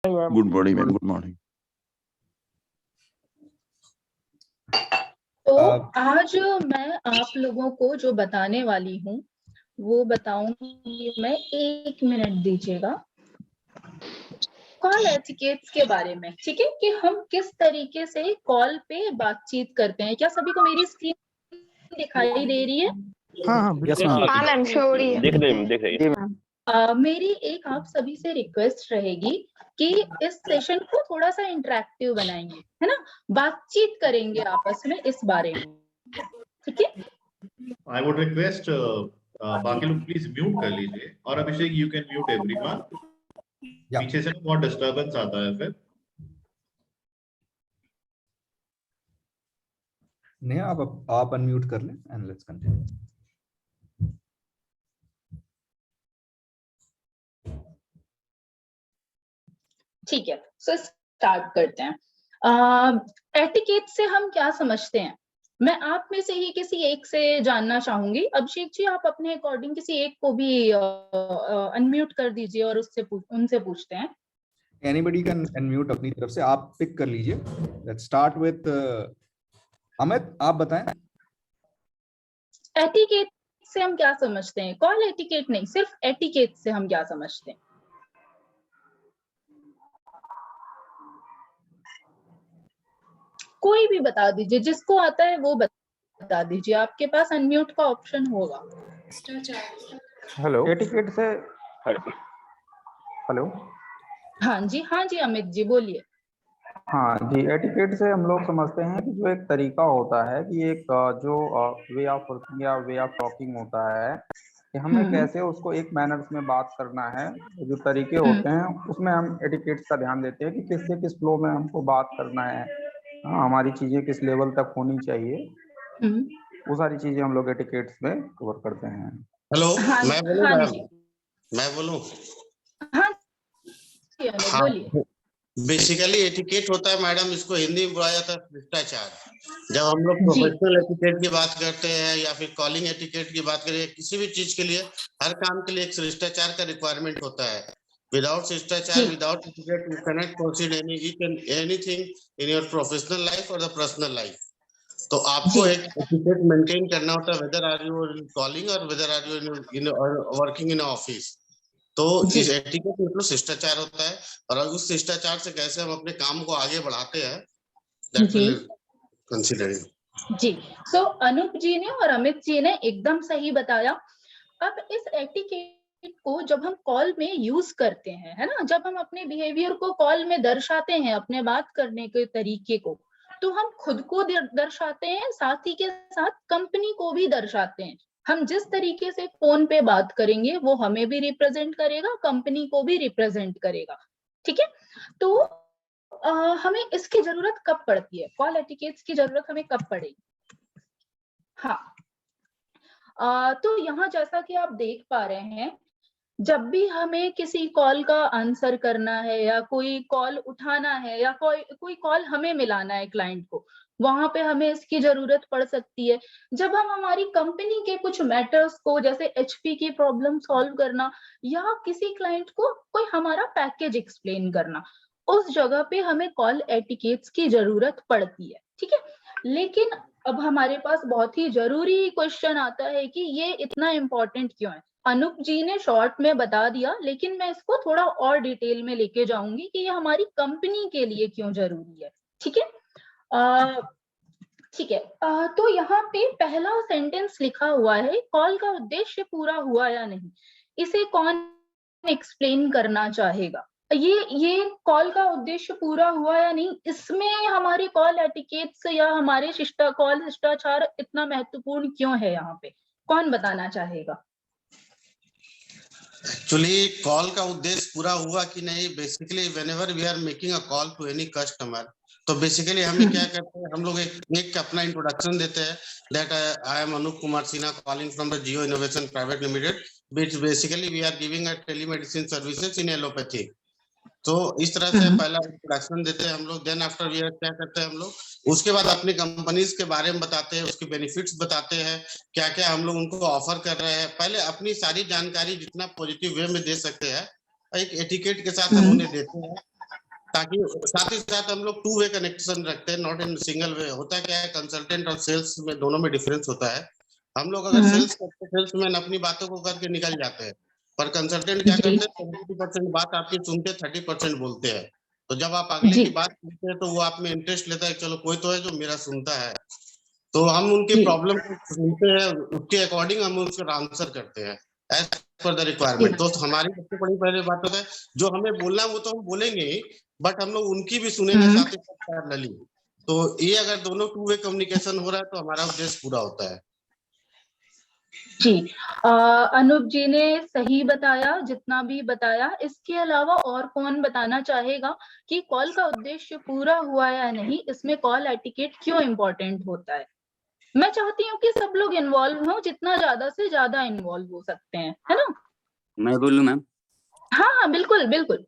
Good morning ma'am, good morning. तो आज मैं आप लोगों को जो बताने वाली हूँ वो बताऊंगी मैं। 1 मिनट दीजिएगा। कॉल एटिकेट्स के बारे में, ठीक है, कि हम किस तरीके से कॉल पे बातचीत करते हैं। क्या सभी को मेरी स्क्रीन दिखाई दे रही है? हाँ मैम, शो हो रही है। देख रही है। मेरी एक आप सभी से रिक्वेस्ट रहेगी कि इस सेशन को थोड़ा सा इंटरेक्टिव बनाएंगे, है ना, बातचीत करेंगे आपस में इस बारे में, ठीक है। आई वुड रिक्वेस्ट बाकी लोग प्लीज म्यूट कर लीजिए, और अभिषेक यू कैन म्यूट एवरीवन। पीछे से बहुत डिस्टरबेंस आता है फिर। नहीं, आप अनम्यूट कर लें एंड लेट्स कंटिन्यू। ठीक है, सो स्टार्ट करते हैं। एटिकेट से हम क्या समझते हैं, मैं आप में से ही किसी एक से जानना चाहूंगी। अभिषेक जी, आप अपने अकॉर्डिंग किसी एक को भी अनम्यूट कर दीजिए और उनसे पूछते हैं। एनीबडी कैन अनम्यूट अपनी तरफ से, आप पिक कर लीजिए। लेट्स स्टार्ट विद अमित, आप बताएं। एटिकेट से हम क्या समझते हैं? कॉल एटिकेट नहीं, सिर्फ एटिकेट से हम क्या समझते हैं? कोई भी बता दीजिए, जिसको आता है वो बता दीजिए। आपके पास अनम्यूट का ऑप्शन होगा। हेलो, एटिकेट से। हेलो, हाँ जी अमित जी बोलिए। हाँ जी, एटिकेट से हम लोग समझते हैं कि जो एक तरीका होता है कि एक जो वे ऑफ वर्किंग या वे ऑफ टॉकिंग होता है कि हमें कैसे उसको एक मैनर्स में बात करना है। जो तरीके होते हैं उसमें हम एटिकेट्स का ध्यान देते हैं कि किससे किस फ्लो में हमको बात करना है। हमारी चीजें किस लेवल तक होनी चाहिए, वो सारी चीजें हम लोग एटिकेट्स में कवर करते हैं। हेलो, हाँ, मैं बोलूं हाँ मैम? जी, मैं बोलूं? हाँ जी अमित हाँ, बोलिए। बेसिकली एटिकेट होता है मैडम, इसको हिंदी में बोला जाता है शिष्टाचार। जब हम लोग जी। प्रोफेशनल एटिकेट की बात करते हैं या फिर कॉलिंग एटिकेट की बात करें, किसी भी चीज के लिए, हर काम के लिए एक शिष्टाचार का रिक्वायरमेंट होता है। विदाउट शिष्टाचार, without etiquette, you can not proceed anything in your professional life और द पर्सनल लाइफ। तो आपको एक एटिकेट मेंटेन करना होता है, whether are you in calling और whether are you in working in office. तो इस एटिकेट मतलब शिष्टाचार होता है, और उस शिष्टाचार से कैसे हम अपने काम को आगे बढ़ाते हैं, दैट विल कंसीडरिंग। जी, सो अनूप जी ने और अमित जी ने एकदम सही बताया। अब इस एटिकेट को जब हम कॉल में यूज करते हैं, है ना, जब हम अपने बिहेवियर को कॉल में दर्शाते हैं, अपने बात करने के तरीके को, तो हम खुद को दर्शाते हैं, साथ ही के साथ कंपनी को भी दर्शाते हैं। हम जिस तरीके से फोन पे बात करेंगे वो हमें भी रिप्रेजेंट करेगा, कंपनी को भी रिप्रेजेंट करेगा, ठीक है। तो हमें इसकी जरूरत कब पड़ती है, कॉल एटिकेट्स की जरूरत हमें कब पड़ेगी? हाँ, तो यहाँ जैसा कि आप देख पा रहे हैं, जब भी हमें किसी कॉल का आंसर करना है या कोई कॉल उठाना है या कोई कॉल हमें मिलाना है क्लाइंट को, वहां पे हमें इसकी जरूरत पड़ सकती है। जब हम हमारी कंपनी के कुछ मैटर्स को, जैसे एचपी की प्रॉब्लम सॉल्व करना या किसी क्लाइंट को कोई हमारा पैकेज एक्सप्लेन करना, उस जगह पे हमें कॉल एटिकेट्स की जरूरत पड़ती है, ठीक है। लेकिन अब हमारे पास बहुत ही जरूरी क्वेश्चन आता है कि ये इतना इम्पोर्टेंट क्यों है। अनूप जी ने शॉर्ट में बता दिया, लेकिन मैं इसको थोड़ा और डिटेल में लेके जाऊंगी कि ये हमारी कंपनी के लिए क्यों जरूरी है, ठीक है। ठीक है, तो यहाँ पे पहला सेंटेंस लिखा हुआ है, कॉल का उद्देश्य पूरा हुआ या नहीं, इसे कौन एक्सप्लेन करना चाहेगा? ये कॉल का उद्देश्य पूरा हुआ या नहीं, इसमें हमारे कॉल एटिकेट्स या हमारे कॉल शिष्टाचार इतना महत्वपूर्ण क्यों है, यहाँ पे कौन बताना चाहेगा? एक्चुअली कॉल का उद्देश्य पूरा हुआ कि नहीं, basically whenever we are making a call to any customer, तो बेसिकली हमें क्या करते हैं, हम लोग एक अपना इंट्रोडक्शन देते हैं, that I am Anoop Kumar Sinha calling from the Jio innovation private limited, which basically we are giving a telemedicine services in allopathy. तो इस तरह से पहला इंट्रोडक्शन देते हैं हम लोग। देन आफ्टर वी क्या करते हैं हम लोग, उसके बाद अपनी कंपनीज के बारे में बताते हैं, उसके बेनिफिट्स बताते हैं, क्या क्या हम लोग उनको ऑफर कर रहे हैं। पहले अपनी सारी जानकारी जितना पॉजिटिव वे में दे सकते हैं, एक एटिकेट के साथ हम उन्हें देते हैं। ताकि साथ ही साथ हम लोग 2 वे कनेक्शन रखते हैं, नॉट इन सिंगल वे। होता क्या है, कंसल्टेंट और सेल्स में दोनों में डिफरेंस होता है। हम लोग अगर सेल्स करते हैं, सेल्समैन अपनी बातों को करके निकल जाते हैं, पर कंसल्टेंट क्या जी करते हैं, 70% बात आपकी सुनते, 30% बोलते हैं। तो जब आप अगले जी की बात सुनते हैं तो वो आप में इंटरेस्ट लेता है, चलो कोई तो है जो मेरा सुनता है। तो हम उनकी जी प्रॉब्लम को सुनते हैं, उसके अकॉर्डिंग हम उसका आंसर करते हैं as per the ji requirement. तो हमारी सबसे बड़ी पहली बात होता है, जो हमें बोलना है वो तो हम बोलेंगे ही, बट हम लोग उनकी भी सुनेंगे साथ ही साथ पैरेलली। तो ये अगर दोनों 2 वे कम्युनिकेशन हो रहा है तो हमारा उद्देश्य पूरा होता है। जी। अनूप जी ने सही बताया, जितना भी बताया। इसके अलावा और कौन बताना चाहेगा कि कॉल का उद्देश्य पूरा हुआ या नहीं, इसमें कॉल एटिकेट क्यों इम्पोर्टेंट होता है? मैं चाहती हूँ कि सब लोग इन्वॉल्व हो, जितना ज्यादा से ज्यादा इन्वॉल्व हो सकते हैं, है ना? मैं बोलूं मैम? हाँ हाँ, बिल्कुल बिल्कुल।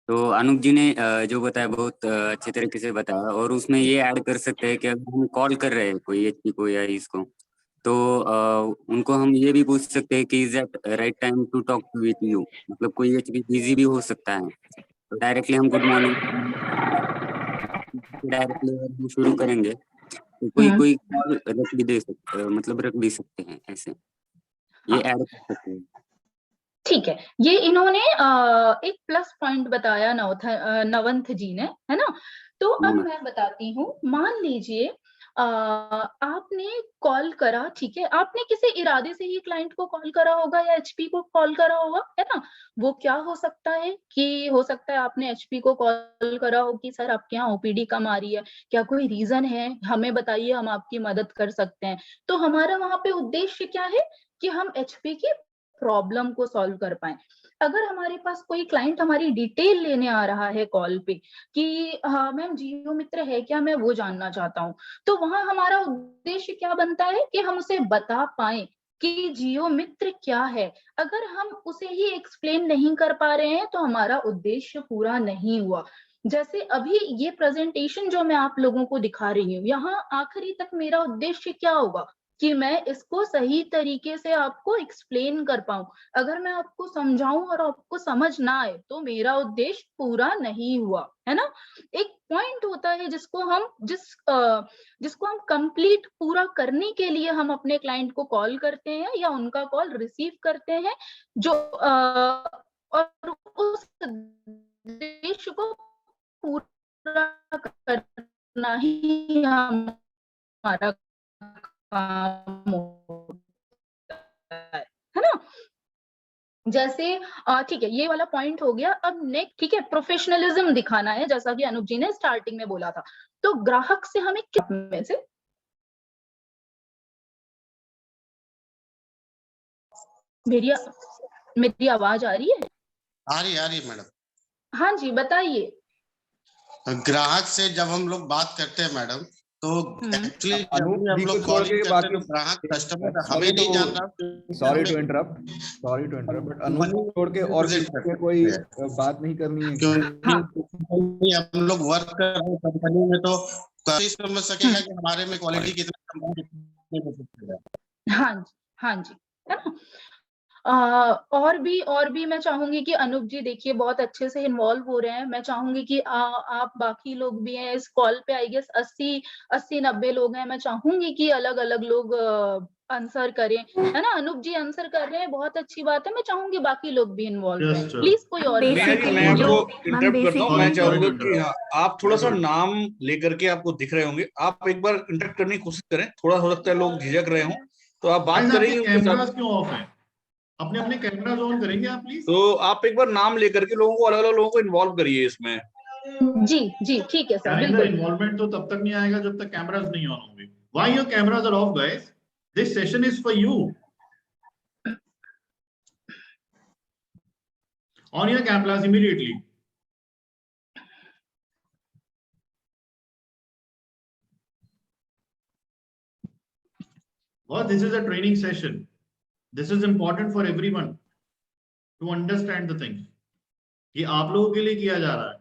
तो अनूप जी ने जो बताया बहुत अच्छे तरीके से बताया, और उसमें ये ऐड कर सकते हैं कि अगर हम कॉल कर रहे हैं कोई एचपी को या इसको, तो उनको हम ये भी पूछ सकते हैं कि is that right time to talk with you. मतलब कोई एचपी बिजी भी हो सकता है, तो डायरेक्टली हम गुड मॉर्निंग डायरेक्टली हम शुरू करेंगे, तो कोई कोई कॉल रख भी दे सकते, मतलब रख भी सकते हैं ऐसे, ये ऐड कर सकते हैं। ठीक है, ये इन्होंने एक प्लस पॉइंट बताया नवंत जी ने, है ना? तो अब मैं बताती हूँ। मान लीजिए आपने कॉल करा, ठीक है, आपने किसी इरादे से ही क्लाइंट को कॉल करा होगा या एचपी को कॉल करा होगा, है ना? वो क्या हो सकता है कि हो सकता है आपने एचपी को कॉल करा हो कि सर आपके यहाँ ओपीडी कम आ रही है, क्या कोई रीजन है, हमें बताइए, हम आपकी मदद कर सकते हैं। तो हमारा वहां पे उद्देश्य क्या है कि हम एचपी की प्रॉब्लम को सॉल्व कर पाए। अगर हमारे पास कोई क्लाइंट हमारी डिटेल लेने आ रहा है कॉल पे कि मैम जियो मित्र है क्या, मैं वो जानना चाहता हूँ, तो वहां हमारा उद्देश्य क्या बनता है कि हम उसे बता पाए कि जियो मित्र क्या है। अगर हम उसे ही एक्सप्लेन नहीं कर पा रहे हैं तो हमारा उद्देश्य पूरा नहीं हुआ। जैसे अभी ये प्रेजेंटेशन जो मैं आप लोगों को दिखा रही हूँ, यहाँ आखिरी तक मेरा उद्देश्य क्या होगा कि मैं इसको सही तरीके से आपको एक्सप्लेन कर पाऊं। अगर मैं आपको समझाऊं और आपको समझ ना आए तो मेरा उद्देश्य पूरा नहीं हुआ, है ना? एक पॉइंट होता है जिसको हम कंप्लीट पूरा करने के लिए हम अपने क्लाइंट को कॉल करते हैं या उनका कॉल रिसीव करते हैं, जो और उस उद्देश्य को पूरा करना ही हमारा काम है ना? जैसे ठीक है, ये वाला पॉइंट हो गया। अब नेक्स्ट, ठीक है, प्रोफेशनलिज्म दिखाना है, जैसा कि अनूप जी ने स्टार्टिंग में बोला था। तो ग्राहक से हमें क्या में से मेरी आवाज आ रही है? आ रही मैडम। हाँ जी, बताइए। ग्राहक से जब हम लोग बात करते हैं मैडम, तो एक्चुअली जब अनूप भी हम जी को लोग छोड़ कॉलिंग के करते हैं बाकी, तो ग्राहक कस्टमर हमें सॉरी नहीं जान रहा, sorry to interrupt, but Anoop को छोड़ के और किसी से कोई बात नहीं करनी है। क्योंकि हम लोग वर्क कर रहे हैं कंपनी में, तो कोई समझ सकेगा कि हमारे में क्वालिटी कितना कम है। हाँ जी, हाँ जी, है ना? और भी मैं चाहूंगी कि अनूप जी देखिए बहुत अच्छे से इन्वॉल्व हो रहे हैं। मैं चाहूंगी कि आप बाकी लोग भी हैं इस कॉल पे, आई गेस 80-90 लोग हैं। मैं चाहूंगी कि अलग अलग लोग आंसर करें, है ना? अनूप जी आंसर कर रहे हैं, बहुत अच्छी बात है। मैं चाहूंगी बाकी लोग भी इन्वॉल्व रहें। प्लीज कोई और भी मैं आपको इंटरप्ट करता हूँ। मैं चाहूंगा कि हाँ, आप थोड़ा सा नाम लेकर के आपको दिख रहे होंगे, आप एक बार इंटरप्ट करने की कोशिश करें। थोड़ा हो सकता है लोग झिझक रहे हों, तो आप बात करेंगे उनके साथ। क्यों ऑफ है? अपने अपने कैमरास ऑन करेंगे आप प्लीज। तो आप एक बार नाम लेकर के लोगों को, अलग अलग लोगों को इन्वॉल्व करिए इसमें। जी जी, ठीक है सर, बिल्कुल। इन्वॉल्वमेंट तो तब तक नहीं आएगा जब तक कैमरास नहीं ऑन होंगे। Why your cameras are off guys? This session is for you. On your cameras immediately. Well, this is a training session. This is important for everyone to understand the things. ये आप लोगों के लिए किया जा रहा है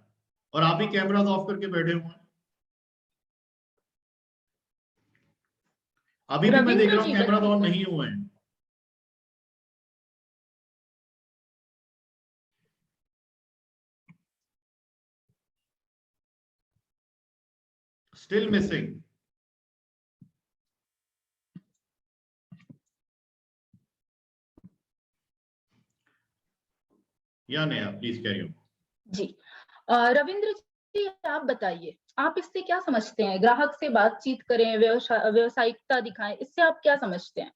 और आप ही कैमरा ऑफ करके बैठे हुए हैं। अभी भी मैं देख रहा हूँ कैमरा ऑन नहीं हुए हैं। Still missing. या नया, प्लीज कैरी ऑन। जी रविंद्र जी, आप बताइए, आप इससे क्या समझते हैं? ग्राहक से बातचीत करें, व्यवसायिकता दिखाएं, इससे आप क्या समझते हैं?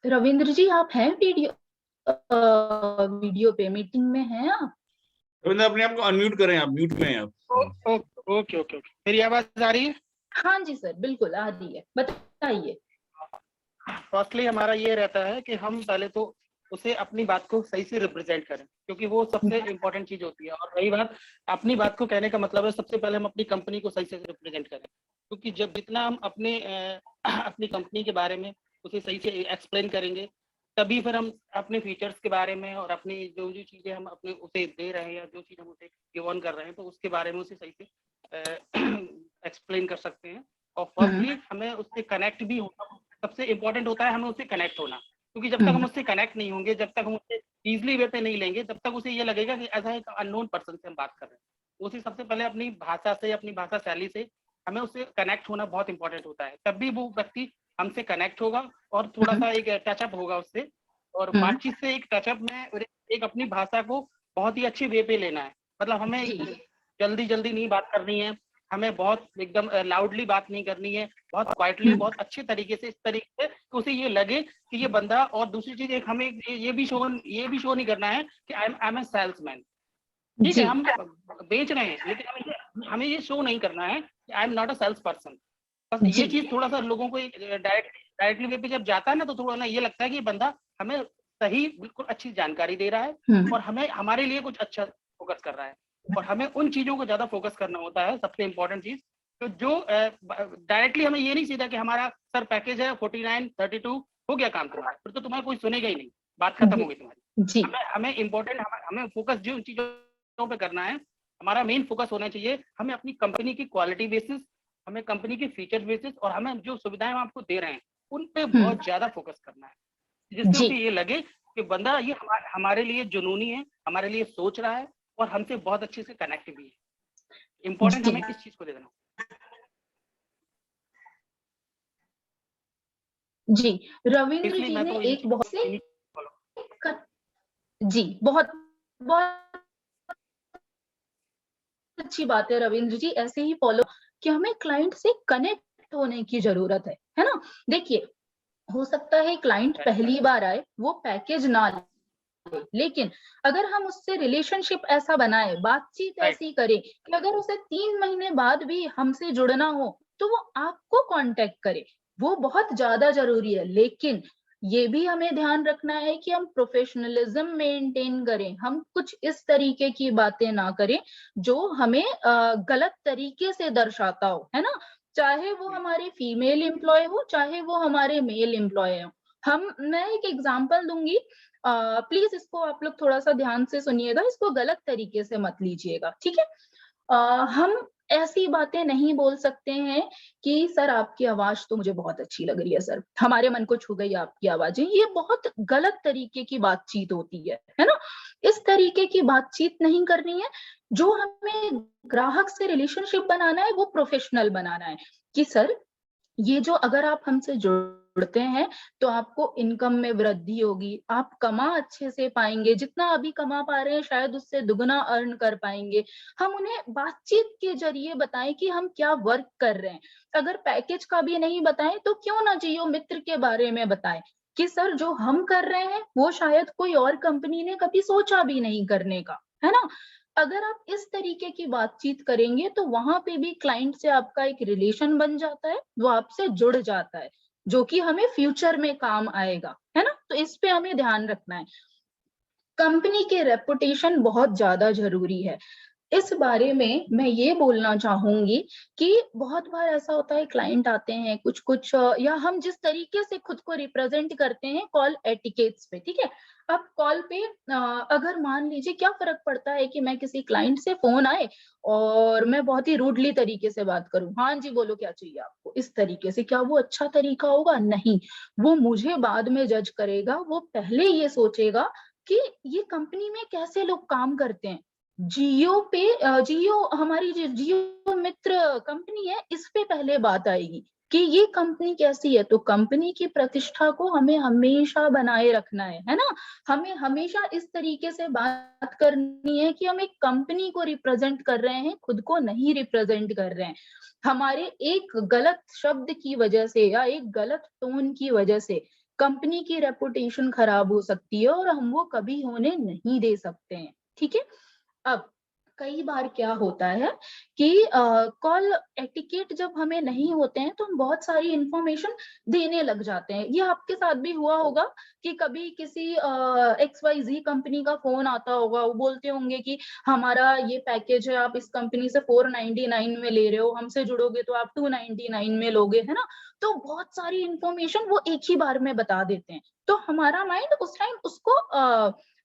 रविंद्र जी, आप हैं वीडियो पे, मीटिंग में हैं आप? रविंद्र, अपने आप को अनम्यूट करें, आप म्यूट में हैं आप। ओके ओके, मेरी आवाज आ रही है? हाँ जी सर, बिल्कुल आ रही है, बताइए। फर्स्टली हमारा ये रहता है कि हम पहले तो उसे अपनी बात को सही से रिप्रेजेंट करें, क्योंकि वो सबसे इम्पोर्टेंट चीज होती है। और रही बात अपनी बात को कहने का मतलब है, सबसे पहले हम अपनी कंपनी को सही से रिप्रेजेंट करें, क्योंकि जब जितना हम अपनी कंपनी के बारे में उसे सही से एक्सप्लेन करेंगे, तभी फिर हम अपने फीचर्स के बारे में और अपनी जो जो चीजें हम अपने उसे दे रहे हैं या जो चीज हम उसे गिव ऑन कर रहे हैं, तो उसके बारे में उसे सही से एक्सप्लेन कर सकते हैं। और फर्स्टली हमें उससे कनेक्ट भी होना सबसे इम्पोर्टेंट होता है, हमें उससे कनेक्ट होना, क्योंकि जब तक हम उससे कनेक्ट नहीं होंगे, जब तक हम उससे इजीली वे पे नहीं लेंगे, तब तक उसे ये लगेगा कि ऐसा एक अननोन पर्सन से हम बात कर रहे हैं। उसे सबसे पहले अपनी भाषा से, अपनी भाषा शैली से हमें उससे कनेक्ट होना बहुत इंपॉर्टेंट होता है, तब भी वो व्यक्ति हमसे कनेक्ट होगा और थोड़ा सा एक टचअप होगा उससे। और बातचीत से एक टचअप में एक अपनी भाषा को बहुत ही अच्छे वे पे लेना है, मतलब हमें जल्दी जल्दी नहीं बात करनी है, हमें बहुत एकदम लाउडली बात नहीं करनी है, बहुत क्वाइटली, बहुत अच्छे तरीके से, इस तरीके से उसे ये लगे कि ये बंदा। और दूसरी चीज एक हमें ये भी शो नहीं करना है कि आई एम ए सेल्समैन। ठीक है, हम बेच रहे हैं, लेकिन हमें ये शो नहीं करना है कि I am not a sales person. बस ये चीज थोड़ा सा लोगों को डायरेक्टली वे पे जब जाता है ना, तो थोड़ा ना ये लगता है कि ये बंदा हमें सही बिल्कुल अच्छी जानकारी दे रहा है और हमें हमारे लिए कुछ अच्छा फोकस कर रहा है। और हमें उन चीजों को ज्यादा फोकस करना होता है, सबसे इंपॉर्टेंट चीज। तो जो डायरेक्टली हमें ये नहीं सीधा कि हमारा सर पैकेज है 49 32 हो गया काम तुम्हारा, फिर तो तुम्हारा कोई सुनेगा ही नहीं, बात खत्म हो गई तुम्हारी। हमें इम्पोर्टेंट, हमें फोकस जो चीजों पे करना है, हमारा मेन फोकस होना चाहिए, हमें अपनी कंपनी की क्वालिटी बेसिस, हमें कंपनी के फीचर बेसिस और हमें जो सुविधाएं हम आपको दे रहे हैं उन पे बहुत ज्यादा फोकस करना है, जिससे उसे ये लगे कि बंदा ये हमारे लिए जुनूनी है, हमारे लिए सोच रहा है और हमसे बहुत अच्छे से कनेक्ट भी है। इम्पोर्टेंट हमें इस चीज को दे देना। जी रविंद्र जी ने एक बहुत अच्छी बात है रविंद्र जी, ऐसे ही फॉलो कि हमें क्लाइंट से कनेक्ट होने की जरूरत है ना। देखिए, हो सकता है क्लाइंट पहली बार आए, वो पैकेज ना ले, लेकिन अगर हम उससे रिलेशनशिप ऐसा बनाए, बातचीत ऐसी करें कि अगर उसे 3 महीने बाद भी हमसे जुड़ना हो तो वो आपको कांटेक्ट करे, वो बहुत ज्यादा जरूरी है। लेकिन ये भी हमें ध्यान रखना है कि हम प्रोफेशनलिज्म मेंटेन करें, हम कुछ इस तरीके की बातें ना करें जो हमें गलत तरीके से दर्शाता हो, है ना। चाहे वो हमारे फीमेल एम्प्लॉय हो, चाहे वो हमारे मेल एम्प्लॉय हो। मैं एक एग्जांपल दूंगी, प्लीज इसको आप लोग थोड़ा सा ध्यान से सुनिएगा, इसको गलत तरीके से मत लीजिएगा, ठीक है। हम ऐसी बातें नहीं बोल सकते हैं कि सर आपकी आवाज तो मुझे बहुत अच्छी लग रही है, सर हमारे मन को छू गई आपकी आवाजें। ये बहुत गलत तरीके की बातचीत होती है ना। इस तरीके की बातचीत नहीं करनी है। जो हमें ग्राहक से रिलेशनशिप बनाना है वो प्रोफेशनल बनाना है कि सर ये जो अगर आप हमसे जुड़ते हैं तो आपको इनकम में वृद्धि होगी, आप कमा अच्छे से पाएंगे, जितना अभी कमा पा रहे हैं शायद उससे दुगना अर्न कर पाएंगे। हम उन्हें बातचीत के जरिए बताएं कि हम क्या वर्क कर रहे हैं। अगर पैकेज का भी नहीं बताएं तो क्यों ना जियो मित्र के बारे में बताएं कि सर जो हम कर रहे हैं वो शायद कोई और कंपनी ने कभी सोचा भी नहीं करने का, है ना। अगर आप इस तरीके की बातचीत करेंगे तो वहां पे भी क्लाइंट से आपका एक रिलेशन बन जाता है, वो आपसे जुड़ जाता है, जो कि हमें फ्यूचर में काम आएगा, है ना। तो इस पे हमें ध्यान रखना है। कंपनी के रेपुटेशन बहुत ज्यादा जरूरी है। इस बारे में मैं ये बोलना चाहूंगी कि बहुत बार ऐसा होता है क्लाइंट आते हैं कुछ या हम जिस तरीके से खुद को रिप्रेजेंट करते हैं कॉल एटिकेट्स पे, ठीक है। अब कॉल पे अगर मान लीजिए क्या फर्क पड़ता है कि मैं किसी क्लाइंट से फोन आए और मैं बहुत ही रूडली तरीके से बात करूं, हाँ जी बोलो क्या चाहिए आपको, इस तरीके से, क्या वो अच्छा तरीका होगा? नहीं, वो मुझे बाद में जज करेगा। वो पहले ये सोचेगा कि ये कंपनी में कैसे लोग काम करते हैं, जियो पे जियो हमारी जो जियो मित्र कंपनी है, इस पे पहले बात आएगी कि ये कंपनी कैसी है। तो कंपनी की प्रतिष्ठा को हमें हमेशा बनाए रखना है ना। हमें हमेशा इस तरीके से बात करनी है कि हम एक कंपनी को रिप्रेजेंट कर रहे हैं, खुद को नहीं रिप्रेजेंट कर रहे हैं। हमारे एक गलत शब्द की वजह से या एक गलत टोन की वजह से कंपनी की रेपुटेशन खराब हो सकती है और हम वो कभी होने नहीं दे सकते हैं। ठीक है। अब कई बार क्या होता है कि कॉल एटिकेट जब हमें नहीं होते हैं तो हम बहुत सारी इंफॉर्मेशन देने लग जाते हैं। ये आपके साथ भी हुआ होगा कि कभी किसी XYZ कंपनी का फोन आता होगा, वो बोलते होंगे कि हमारा ये पैकेज है, आप इस कंपनी से 499 में ले रहे हो, हमसे जुड़ोगे तो आप 299 में लोगे, है ना। तो बहुत सारी इंफॉर्मेशन वो एक ही बार में बता देते हैं, तो हमारा माइंड उस टाइम उसको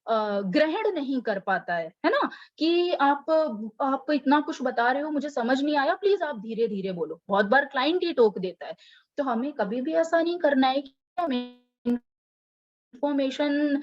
ग्रहण नहीं कर पाता है ना। कि आप इतना कुछ बता रहे हो, मुझे समझ नहीं आया, प्लीज आप धीरे धीरे बोलो। बहुत बार क्लाइंट ही टोक देता है। तो हमें कभी भी ऐसा नहीं करना है कि हमें इन्फॉर्मेशन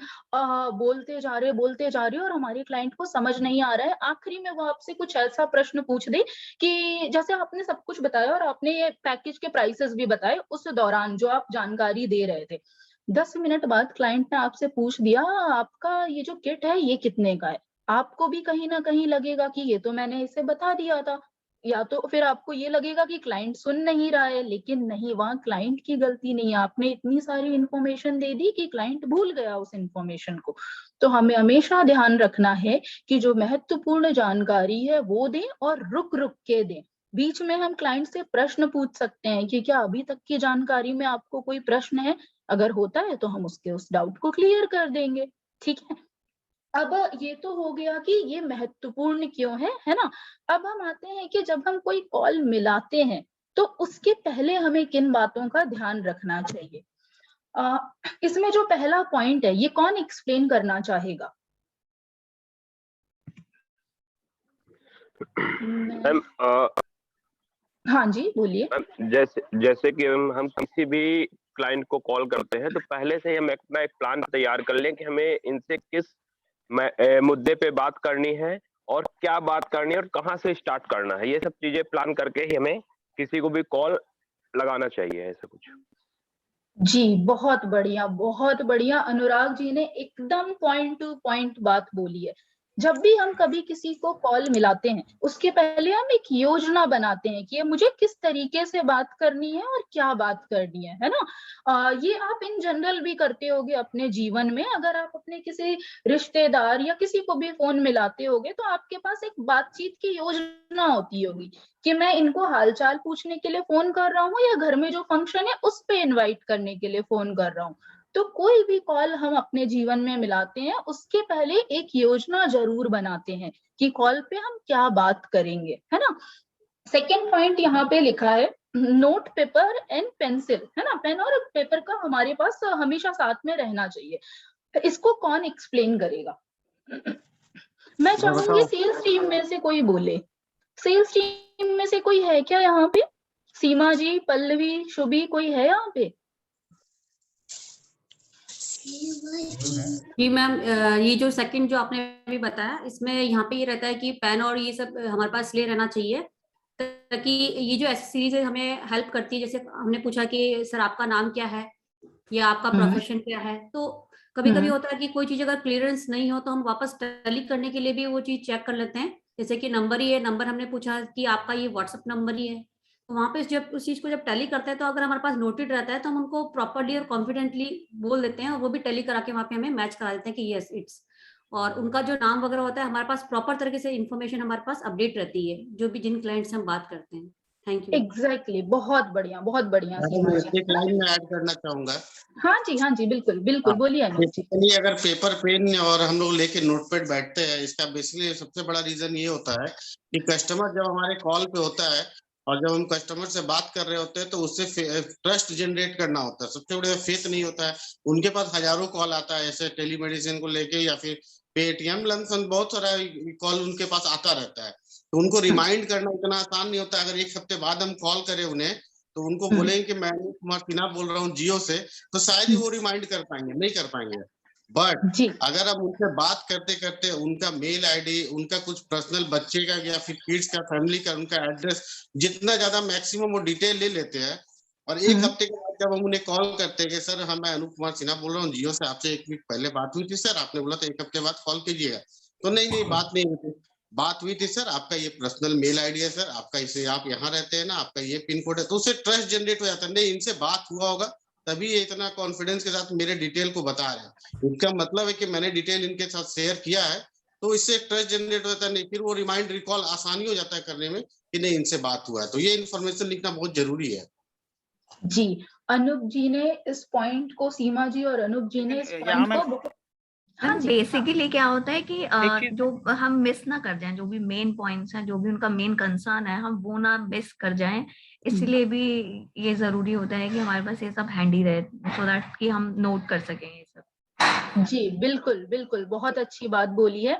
बोलते जा रहे और हमारे क्लाइंट को समझ नहीं आ रहा है। आखिरी में वो आपसे कुछ ऐसा प्रश्न पूछ दे कि जैसे आपने सब कुछ बताया और आपने ये पैकेज के प्राइसेस भी बताए, उस दौरान जो आप जानकारी दे रहे थे, 10 मिनट बाद क्लाइंट ने आपसे पूछ दिया आपका ये जो किट है ये कितने का है। आपको भी कहीं ना कहीं लगेगा कि ये तो मैंने इसे बता दिया था, या तो फिर आपको ये लगेगा कि क्लाइंट सुन नहीं रहा है। लेकिन नहीं, वहां क्लाइंट की गलती नहीं है, आपने इतनी सारी इंफॉर्मेशन दे दी कि क्लाइंट भूल गया उस इंफॉर्मेशन को। तो हमें हमेशा ध्यान रखना है कि जो महत्वपूर्ण जानकारी है वो दें और रुक रुक के दें। बीच में हम क्लाइंट से प्रश्न पूछ सकते हैं कि क्या अभी तक की जानकारी में आपको कोई प्रश्न है। अगर होता है तो हम उसके उस डाउट को क्लियर कर देंगे। ठीक है। अब ये तो हो गया कि ये महत्वपूर्ण क्यों है ना। अब हम आते हैं कि जब हम कोई कॉल मिलाते हैं तो उसके पहले हमें किन बातों का ध्यान रखना चाहिए। इसमें जो पहला पॉइंट है ये कौन एक्सप्लेन करना चाहेगा। मैम हाँ जी बोलिए। जैसे कि हम किसी भी क्लाइंट को कॉल करते हैं तो पहले से ही हम अपना एक प्लान तैयार कर लें कि हमें इनसे किस मुद्दे पे बात करनी है और क्या बात करनी है और कहाँ से स्टार्ट करना है। ये सब चीजें प्लान करके ही हमें किसी को भी कॉल लगाना चाहिए, ऐसा कुछ। जी बहुत बढ़िया अनुराग जी ने एकदम पॉइंट टू पॉइंट बात बोली है। जब भी हम कभी किसी को कॉल मिलाते हैं उसके पहले हम एक योजना बनाते हैं कि मुझे किस तरीके से बात करनी है और क्या बात करनी है ना। ये आप इन जनरल भी करते होगे अपने जीवन में। अगर आप अपने किसी रिश्तेदार या किसी को भी फोन मिलाते होगे तो आपके पास एक बातचीत की योजना होती होगी कि मैं इनको हालचाल पूछने के लिए फोन कर रहा हूँ या घर में जो फंक्शन है उस पे इनवाइट करने के लिए फोन कर रहा हूँ। तो कोई भी कॉल हम अपने जीवन में मिलाते हैं उसके पहले एक योजना जरूर बनाते हैं कि कॉल पे हम क्या बात करेंगे, है ना। सेकेंड पॉइंट यहाँ पे लिखा है नोट पेपर एंड पेंसिल, है ना। पेन और पेपर का हमारे पास हमेशा साथ में रहना चाहिए। इसको कौन एक्सप्लेन करेगा। मैं चाहूंगी सेल्स टीम में से कोई बोले। सेल्स टीम में से कोई है क्या यहाँ पे। सीमा जी, पल्लवी, शुभी, कोई है यहाँ पे। जी मैम, ये जो सेकंड जो आपने अभी बताया इसमें यहाँ पे ये रहता है कि पेन और ये सब हमारे पास ले रहना चाहिए ताकि ये जो एक्सेसरीज है हमें हेल्प करती है। जैसे हमने पूछा कि सर आपका नाम क्या है या आपका प्रोफेशन क्या है, तो कभी कभी होता है कि कोई चीज अगर क्लियरेंस नहीं हो तो हम वापस टैली करने के लिए भी वो चीज चेक कर लेते हैं। जैसे कि नंबर ही है, नंबर हमने पूछा कि आपका ये व्हाट्सएप नंबर ही है, तो वहाँ पे जब उस चीज को जब टैली करते हैं तो अगर हमारे पास नोटेड रहता है तो हम उनको प्रॉपरली और कॉन्फिडेंटली बोल देते हैं और वो भी टैली करा के वहाँ पे हमें मैच करा देते हैं कि यस इट्स। और उनका जो नाम वगैरह होता है हमारे पास प्रॉपर तरीके से इन्फॉर्मेशन हमारे पास अपडेट रहती है जो भी जिन क्लाइंट से हम बात करते हैं। Thank you. एग्जैक्टली, बहुत बढ़िया मैं एक लाइन में ऐड करना चाहूंगा। हाँ जी बिल्कुल बिल्कुल, बोलिए। बेसिकली अगर पेपर पेन और हम लोग लेके नोटपैड बैठते हैं, इसका बेसिकली सबसे बड़ा रीजन ये होता है कि कस्टमर जब हमारे कॉल पे होता है और जब हम कस्टमर से बात कर रहे होते हैं तो उससे ट्रस्ट जनरेट करना होता है। सबसे बड़ा फेथ नहीं होता है। उनके पास हजारों कॉल आता है ऐसे टेलीमेडिसिन को लेके या फिर पेटीएम लमसम बहुत सारा कॉल उनके पास आता रहता है। तो उनको रिमाइंड करना इतना आसान नहीं होता। अगर एक हफ्ते बाद हम कॉल करें उन्हें तो उनको बोलेंगे कि मैं कुमार सिन्हा बोल रहा हूँ जियो से, तो शायद ही वो रिमाइंड कर पाएंगे, नहीं कर पाएंगे। बट जी अगर हम उनसे बात करते करते उनका मेल आईडी, उनका कुछ पर्सनल बच्चे का या फिर किड्स का, फैमिली का, उनका एड्रेस, जितना ज्यादा मैक्सिमम वो डिटेल ले लेते हैं, और एक हफ्ते के बाद जब हम उन्हें कॉल करते हैं कि सर मैं अनूप कुमार सिन्हा बोल रहा हूँ जियो से, आपसे 1 वीक पहले बात हुई थी सर, आपने बोला था 1 हफ्ते बाद कॉल कीजिएगा, तो नहीं बात नहीं हुई थी, बात हुई थी सर, आपका ये पर्सनल मेल आईडी है सर, आपका इसे आप यहाँ रहते हैं ना, आपका ये पिन कोड है, तो उससे ट्रस्ट जनरेट हो जाता है, नहीं इनसे बात हुआ होगा तभी ये इतना कॉन्फिडेंस के साथ मेरे डिटेल को बता रहे हैं, इसका मतलब है कि मैंने डिटेल इनके साथ शेयर किया है, तो इससे ट्रस्ट जनरेट होता है, नहीं फिर वो रिमाइंड रिकॉल आसानी हो जाता है करने में कि नहीं इनसे बात हुआ है, तो ये इन्फॉर्मेशन लिखना बहुत जरूरी है। जी, अनूप जी ने इस पॉइंट को, सीमा जी और अनूप जी ने इस यहाँ पॉइंट मैं को, हाँ जी, बेसिकली क्या होता है कि एक चीज जो हम मिस ना कर जाएं, जो भी मेन पॉइंट्स हैं, जो भी उनका मेन कंसर्न है, हम वो ना मिस कर जाएं, इसलिए भी ये जरूरी होता है कि हमारे पास ये सब हैंडी रहे, सो दैट कि हम नोट कर सकें ये सब। जी बिल्कुल बिल्कुल, बहुत अच्छी बात बोली है।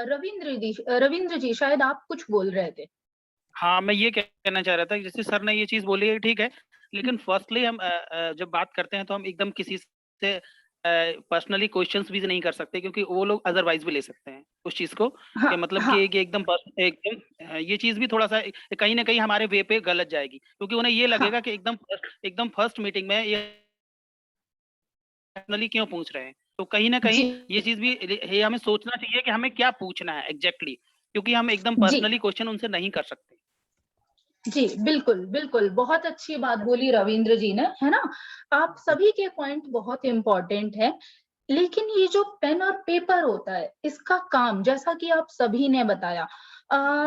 रविंद्र जी शायद आप कुछ बोल रहे थे। हाँ, मैं ये कहना चाह रहा था कि जैसे सर ने ये चीज बोली है ठीक है, लेकिन फर्स्टली हम जब बात करते हैं तो हम एकदम किसी से पर्सनली क्वेश्चंस भी नहीं कर सकते, क्योंकि वो लोग अदरवाइज भी ले सकते हैं उस चीज को, हाँ, कि मतलब हाँ, कि एकदम ये चीज भी थोड़ा सा कहीं ना कहीं हमारे वे पे गलत जाएगी, क्योंकि उन्हें ये लगेगा कि एकदम फर्स्ट मीटिंग में ये पर्सनली क्यों पूछ रहे हैं, तो कहीं ना कहीं जी ये चीज भी ये हमें सोचना चाहिए कि हमें क्या पूछना है एग्जैक्टली, क्योंकि हम एकदम जी पर्सनली क्वेश्चन उनसे नहीं कर सकते। जी बिल्कुल बिल्कुल, बहुत अच्छी बात बोली रविंद्र जी ने, है ना। आप सभी के पॉइंट बहुत इम्पोर्टेंट है, लेकिन ये जो पेन और पेपर होता है, इसका काम जैसा कि आप सभी ने बताया,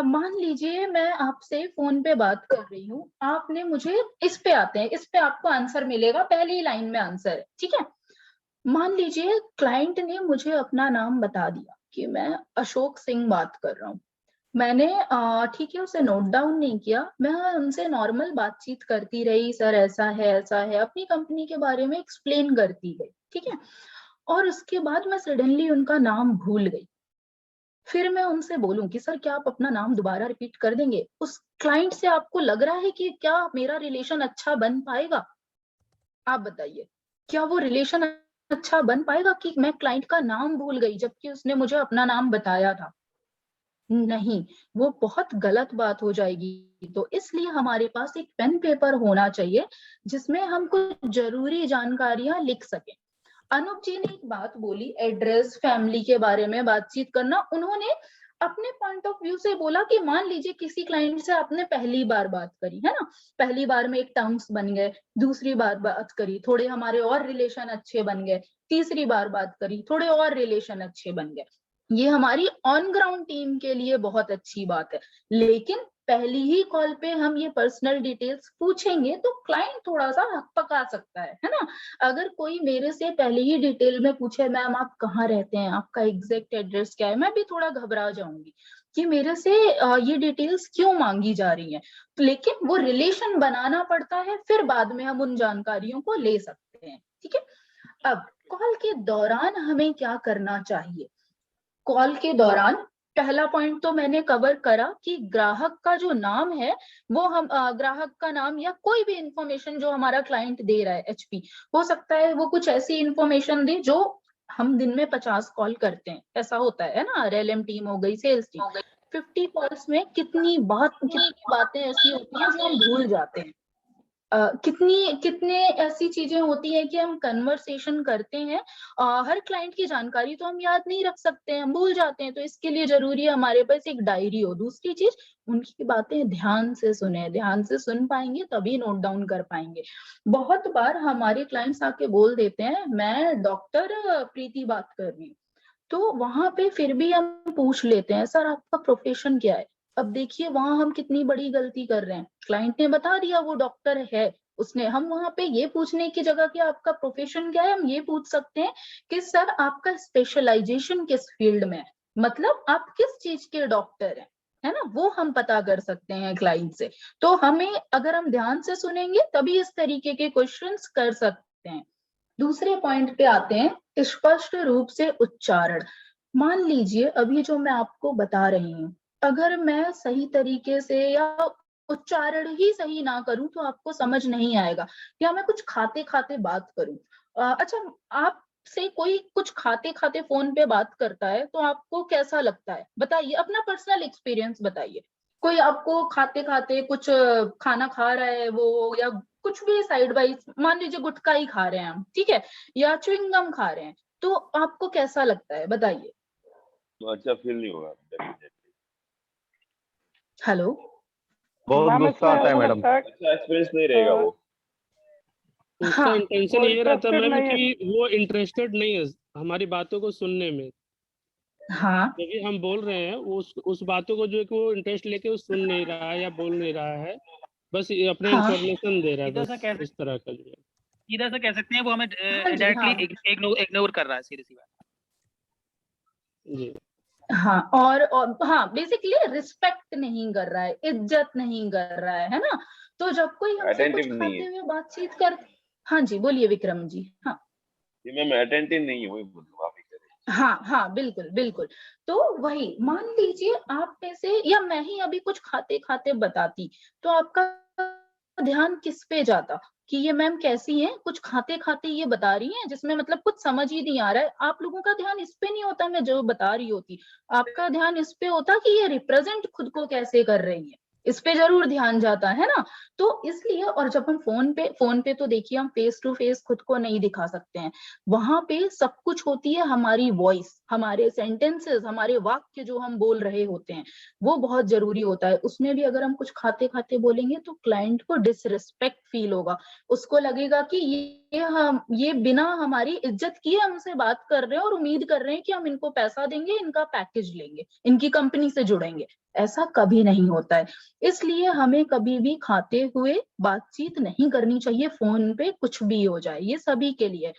मान लीजिए मैं आपसे फोन पे बात कर रही हूँ, आपने मुझे, इस पे आते हैं, इस पे आपको आंसर मिलेगा, पहली लाइन में आंसर है, ठीक है। मान लीजिए क्लाइंट ने मुझे अपना नाम बता दिया कि मैं अशोक सिंह बात कर रहा हूँ, मैंने ठीक है उसे नोट डाउन नहीं किया, मैं उनसे नॉर्मल बातचीत करती रही, सर ऐसा है, अपनी कंपनी के बारे में एक्सप्लेन करती गई, ठीक है। और उसके बाद मैं सडनली उनका नाम भूल गई, फिर मैं उनसे बोलूं कि सर क्या आप अपना नाम दोबारा रिपीट कर देंगे, उस क्लाइंट से आपको लग रहा है कि क्या मेरा रिलेशन अच्छा बन पाएगा? आप बताइए, क्या वो रिलेशन अच्छा बन पाएगा कि मैं क्लाइंट का नाम भूल गई जबकि उसने मुझे अपना नाम बताया था? नहीं, वो बहुत गलत बात हो जाएगी। तो इसलिए हमारे पास एक पेन पेपर होना चाहिए जिसमें हम कुछ जरूरी जानकारियां लिख सकें। अनूप जी ने एक बात बोली, एड्रेस, फैमिली के बारे में बातचीत करना, उन्होंने अपने पॉइंट ऑफ व्यू से बोला कि मान लीजिए किसी क्लाइंट से आपने पहली बार बात करी है ना, पहली बार में एक टर्म्स बन गए, दूसरी बार बात करी, थोड़े हमारे और रिलेशन अच्छे बन गए, तीसरी बार बात करी, थोड़े और रिलेशन अच्छे बन गए, ये हमारी ऑन ग्राउंड टीम के लिए बहुत अच्छी बात है। लेकिन पहली ही कॉल पे हम ये पर्सनल डिटेल्स पूछेंगे तो क्लाइंट थोड़ा सा हक पका सकता है ना। अगर कोई मेरे से पहले ही डिटेल में पूछे, मैम आप कहाँ रहते हैं, आपका एग्जैक्ट एड्रेस क्या है, मैं भी थोड़ा घबरा जाऊंगी कि मेरे से ये डिटेल्स क्यों मांगी जा रही हैं। लेकिन वो रिलेशन बनाना पड़ता है, फिर बाद में हम उन जानकारियों को ले सकते हैं, ठीक है। अब कॉल के दौरान हमें क्या करना चाहिए? कॉल के दौरान पहला पॉइंट तो मैंने कवर करा कि ग्राहक का जो नाम है वो हम ग्राहक का नाम या कोई भी इंफॉर्मेशन जो हमारा क्लाइंट दे रहा है, एचपी हो सकता है वो कुछ ऐसी इंफॉर्मेशन दे जो हम दिन में 50 कॉल करते हैं, ऐसा होता है ना, आरएलएम टीम हो गई, सेल्स टीम, 50 कॉल्स में कितनी बातें ऐसी होती हैं जो हम भूल जाते हैं। कितने ऐसी चीजें होती हैं कि हम कन्वर्सेशन करते हैं, हर क्लाइंट की जानकारी तो हम याद नहीं रख सकते हैं, हम भूल जाते हैं, तो इसके लिए जरूरी है हमारे पास एक डायरी हो। दूसरी चीज, उनकी बातें ध्यान से सुने, ध्यान से सुन पाएंगे तभी नोट डाउन कर पाएंगे। बहुत बार हमारे क्लाइंट्स आके बोल देते हैं मैं डॉक्टर प्रीति बात कर रही हूँ, तो वहां पे फिर भी हम पूछ लेते हैं सर आपका प्रोफेशन क्या है। अब देखिए वहां हम कितनी बड़ी गलती कर रहे हैं, क्लाइंट ने बता दिया वो डॉक्टर है, उसने, हम वहां पे ये पूछने की जगह कि आपका प्रोफेशन क्या है, हम ये पूछ सकते हैं कि सर आपका स्पेशलाइजेशन किस फील्ड में है, मतलब आप किस चीज के डॉक्टर हैं, है ना, वो हम पता कर सकते हैं क्लाइंट से। तो हमें, अगर हम ध्यान से सुनेंगे तभी इस तरीके के क्वेश्चंस कर सकते हैं। दूसरे पॉइंट पे आते हैं, स्पष्ट रूप से उच्चारण। मान लीजिए अभी जो मैं आपको बता रही हूँ, अगर मैं सही तरीके से या उच्चारण ही सही ना करूं तो आपको समझ नहीं आएगा, या मैं कुछ खाते खाते बात करूं। अच्छा, आप से कोई कुछ खाते खाते फोन पे बात करता है तो आपको कैसा लगता है? बताइए, अपना पर्सनल एक्सपीरियंस बताइए। कोई आपको खाते खाते कुछ खाना खा रहा है वो, या कुछ भी साइड बाई, मान लीजिए गुटखा ही खा रहे हैं हम, ठीक है, या च्युइंगम खा रहे हैं, तो आपको कैसा लगता है? बताइए। अच्छा फील नहीं होगा definitely। हेलो। बहुत मैम, गुस्सा आता है इसमें मैडम, लगता है अच्छा एक्सपीरियंस नहीं रहेगा वो। उसका हाँ, इंटेंशन वो ये रहता है इंटरेस्टेड मैम नहीं है। कि वो इंटरेस्टेड नहीं है हमारी बातों को सुनने में। हाँ, क्योंकि हम बोल रहे हैं उस बातों को जो है कि वो इंटरेस्ट लेके वो सुन नहीं रहा है या बोल नहीं रहा है, बस ये अपने हाँ, इंफॉर्मेशन दे रहा है, सीधा सा बस कह इस तरह का जो है। सीधा सा कह सकते हैं वो हमें हाँ जी, हाँ, इनडायरेक्टली इग्नोर कर रहा है, सीधी सी बात। जी हाँ, और हाँ, बेसिकली रिस्पेक्ट नहीं कर रहा है, इज्जत नहीं कर रहा है ना? तो जब कोई हमसे कुछ अटेंटिव नहीं खाते है हुए बातचीत कर, हाँ जी, बोलिए विक्रम जी। हाँ, जी मैम, अटेंटिव नहीं है, वही बोल रहा हूँ, आप ही करें। हाँ, हाँ, बिल्कुल, बिल्कुल। तो वही मान लीजिए आप में से या मैं ही अभी कुछ खाते खाते बताती, तो आपका ध्यान किस पे जाता कि ये मैम कैसी हैं, कुछ खाते खाते ये बता रही हैं, जिसमें मतलब कुछ समझ ही नहीं आ रहा है। आप लोगों का ध्यान इस पे नहीं होता मैं जो बता रही होती, आपका ध्यान इस पे होता कि ये रिप्रेजेंट खुद को कैसे कर रही है, इस पे जरूर ध्यान जाता है ना? तो इसलिए, और जब हम फोन पे तो देखिए हम फेस टू फेस खुद को नहीं दिखा सकते हैं, वहां पे सब कुछ होती है हमारी वॉइस, हमारे सेंटेंसेस, हमारे वाक्य जो हम बोल रहे होते हैं, वो बहुत जरूरी होता है। उसमें भी अगर हम कुछ खाते खाते बोलेंगे तो क्लाइंट को डिसरिस्पेक्ट फील होगा, उसको लगेगा कि ये बिना हमारी इज्जत किए हमसे बात कर रहे हैं और उम्मीद कर रहे हैं कि हम इनको पैसा देंगे, इनका पैकेज लेंगे, इनकी कंपनी से जुड़ेंगे। ऐसा कभी नहीं होता है। इसलिए हमें कभी भी खाते हुए बातचीत नहीं करनी चाहिए, फोन पे कुछ भी हो जाए, ये सभी के लिए।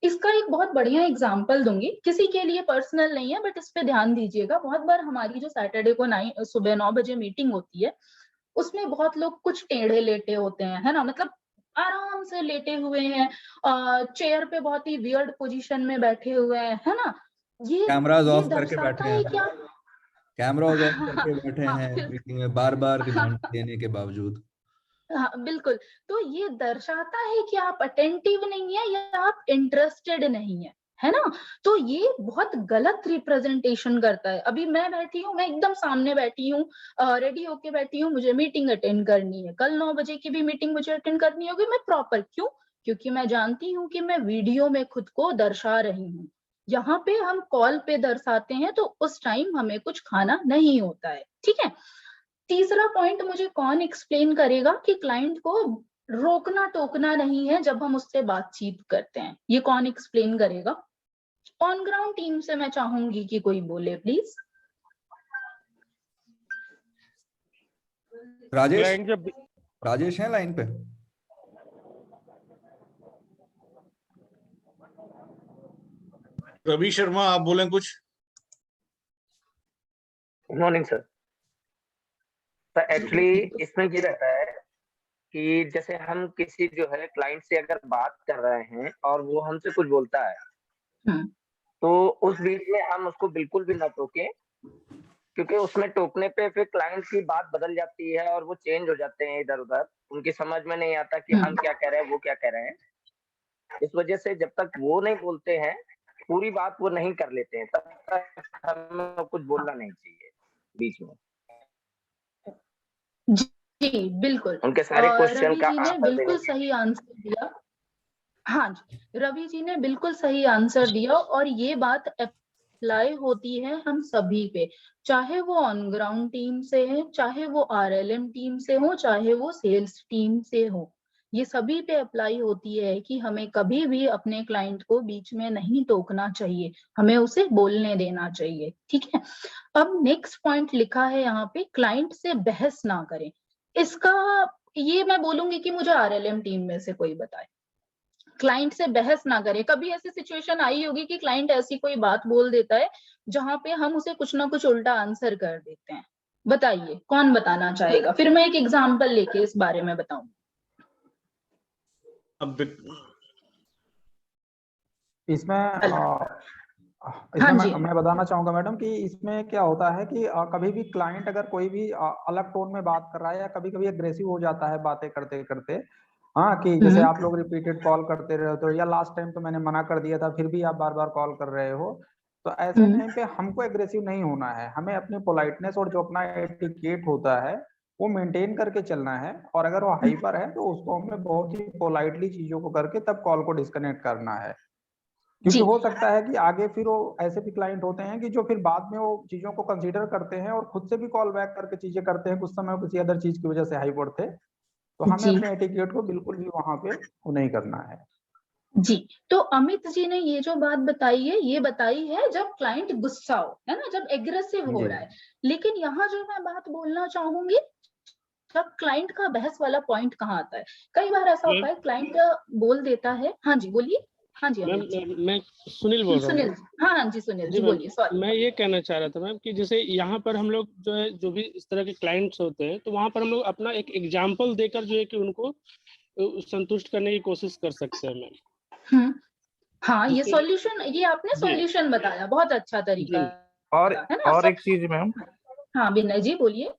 इसका एक बहुत बढ़िया एग्जांपल दूंगी, किसी के लिए पर्सनल नहीं है बट इस पे ध्यान दीजिएगा। बहुत बार हमारी जो सैटरडे को सुबह 9 बजे मीटिंग होती है, उसमें बहुत लोग कुछ टेढ़े लेटे होते हैं, है ना, मतलब आराम से लेटे हुए हैं, चेयर पे बहुत ही वियर्ड पोजीशन में बैठे हुए हैं, है ना? ये कैमराज ये ऑफ करके दर्शाता बैठे है हैं, क्या? कैमराज ऑफ हाँ, करके बैठे हाँ, हैं मीटिंग में, बार बार रिमाइंड देने के बावजूद। हाँ, बिल्कुल। तो ये दर्शाता है कि आप अटेंटिव नहीं है या आप इंटरेस्टेड नहीं है ना? तो ये बहुत गलत रिप्रेजेंटेशन करता है। अभी मैं बैठी हूँ, मैं एकदम सामने बैठी हूँ, रेडी होके बैठी हूँ, मुझे मीटिंग अटेंड करनी है, कल 9 बजे की भी मीटिंग मुझे अटेंड करनी होगी, मैं प्रॉपर, क्यों? क्योंकि मैं जानती हूँ कि मैं वीडियो में खुद को दर्शा रही हूँ। यहाँ पे हम कॉल पे दर्शाते हैं तो उस टाइम हमें कुछ खाना नहीं होता है, ठीक है? तीसरा पॉइंट मुझे कौन एक्सप्लेन करेगा कि क्लाइंट को रोकना टोकना नहीं है जब हम उससे बातचीत करते हैं, ये कौन एक्सप्लेन करेगा? ऑन ग्राउंड टीम से मैं चाहूंगी कि कोई बोले प्लीज। राजेश, क्लाइंट जब राजेश है लाइन पे? रवि शर्मा, आप बोलें कुछ। Good morning sir. एक्चुअली इसमें ये रहता है कि जैसे हम किसी जो है क्लाइंट से अगर बात कर रहे हैं और वो हमसे कुछ बोलता है, तो उस बीच में हम उसको बिल्कुल भी ना टोकें, क्योंकि उसमें टोकने पे फिर क्लाइंट की बात बदल जाती है और वो चेंज हो जाते हैं इधर उधर, उनकी समझ में नहीं आता कि हम क्या कह रहे हैं, वो क्या कह रहे हैं। इस वजह से जब तक वो नहीं बोलते हैं, पूरी बात वो नहीं कर लेते हैं, तब तक हमें कुछ बोलना नहीं चाहिए बीच में। जी बिल्कुल, उनके सारे क्वेश्चन रवि का जी ने आंसर बिल्कुल सही आंसर दिया। हाँ जी, रवि जी ने बिल्कुल सही आंसर दिया, और ये बात अप्लाई होती है हम सभी पे, चाहे वो ऑन ग्राउंड टीम से है, चाहे वो आरएलएम टीम से हो, चाहे वो सेल्स टीम से हो, ये सभी पे अप्लाई होती है कि हमें कभी भी अपने क्लाइंट को बीच में नहीं टोकना चाहिए, हमें उसे बोलने देना चाहिए, ठीक है? अब नेक्स्ट पॉइंट लिखा है यहाँ पे, क्लाइंट से बहस ना करें। इसका ये मैं बोलूंगी कि मुझे आरएलएम टीम में से कोई बताए, क्लाइंट से बहस ना करे। कभी ऐसी सिचुएशन आई होगी कि क्लाइंट ऐसी कोई बात बोल देता है जहां पे हम उसे कुछ ना कुछ उल्टा आंसर कर देते हैं, बताइए कौन बताना चाहेगा? फिर मैं एक एग्जांपल लेके इस बारे में बताऊं। इसमें हाँ जी, मैं बताना चाहूंगा मैडम कि इसमें क्या होता है कि कभी भी क्लाइंट अगर कोई भी अलग टोन में बात कर रहा है या कभी कभी अग्रेसिव हो जाता है बातें करते करते, हाँ, कि जैसे आप लोग रिपीटेड कॉल करते रहे हो तो, या लास्ट टाइम तो मैंने मना कर दिया था फिर भी आप बार बार कॉल कर रहे हो, तो ऐसे टाइम पे हमको एग्रेसिव नहीं होना है, हमें अपनी पोलाइटनेस और जो अपना एटिकेट होता है वो मेंटेन करके चलना है। और अगर वो हाइपर है तो उसको हमें बहुत ही पोलाइटली चीजों को करके तब कॉल को डिस्कनेक्ट करना है, क्योंकि हो सकता है कि आगे फिर वो ऐसे भी क्लाइंट होते हैं कि जो फिर बाद में वो चीजों को कंसीडर करते हैं और खुद से भी कॉल बैक करके चीजें करते हैं, कुछ समय किसी अदर चीज की वजह से हाइपर थे, तो हमें अपने एटिकेट को बिल्कुल भी वहां पे वो नहीं करना है। जी, तो अमित जी ने ये जो बात बताई है, ये बताई है जब क्लाइंट गुस्सा हो, है ना, जब एग्रेसिव हो रहा है। लेकिन यहाँ जो मैं बात बोलना चाहूंगी, जब क्लाइंट का बहस वाला पॉइंट कहाँ आता है, कई बार ऐसा होता है क्लाइंट बोल देता है। हाँ जी बोलिए। हाँ जी मैम, अमित जी। मैं सुनील बोल रहा हूँ। सुनील, हाँ जी सुनील जी मैम, बोलिए। सॉरी, मैं ये कहना चाह रहा था मैम कि जैसे यहाँ पर हम लोग जो है, जो भी इस तरह के क्लाइंट्स होते हैं, तो वहाँ पर हम लोग अपना एक एग्जाम्पल देकर जो है कि उनको संतुष्ट करने की कोशिश कर सकते हैं मैम। हाँ, ये सॉल्यूशन, ये आपने सॉल्यूशन बताया, बहुत अच्छा तरीका और है ना। और एक चीज मैम, हाँ विनय जी बोलिए।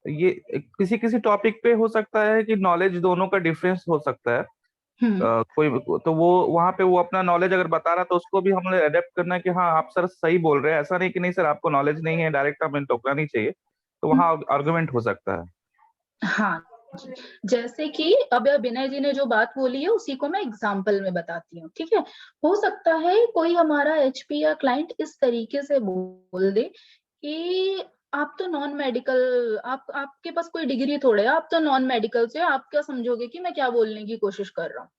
ये किसी किसी टॉपिक पे हो सकता है कि नॉलेज दोनों का डिफरेंस हो सकता है। कोई तो वो वहां पे वो अपना नॉलेज अगर बता रहा तो उसको भी हमने अडेप्ट करना है कि हाँ आप सर सही बोल रहे हैं, ऐसा नहीं कि नहीं सर आपको नॉलेज नहीं है, डायरेक्ट हमें टोकना नहीं चाहिए, तो वहाँ आर्गुमेंट हो सकता है। हाँ जी, जैसे कि अब विनय जी ने जो बात बोली है उसी को मैं एग्जाम्पल में बताती हूँ, ठीक है। हो सकता है कोई हमारा एचपी या क्लाइंट इस तरीके से बोल दे कि आप तो नॉन मेडिकल, आपके पास कोई डिग्री थोड़े है, आप तो नॉन मेडिकल से, आप क्या समझोगे कि मैं क्या बोलने की कोशिश कर रहा हूँ।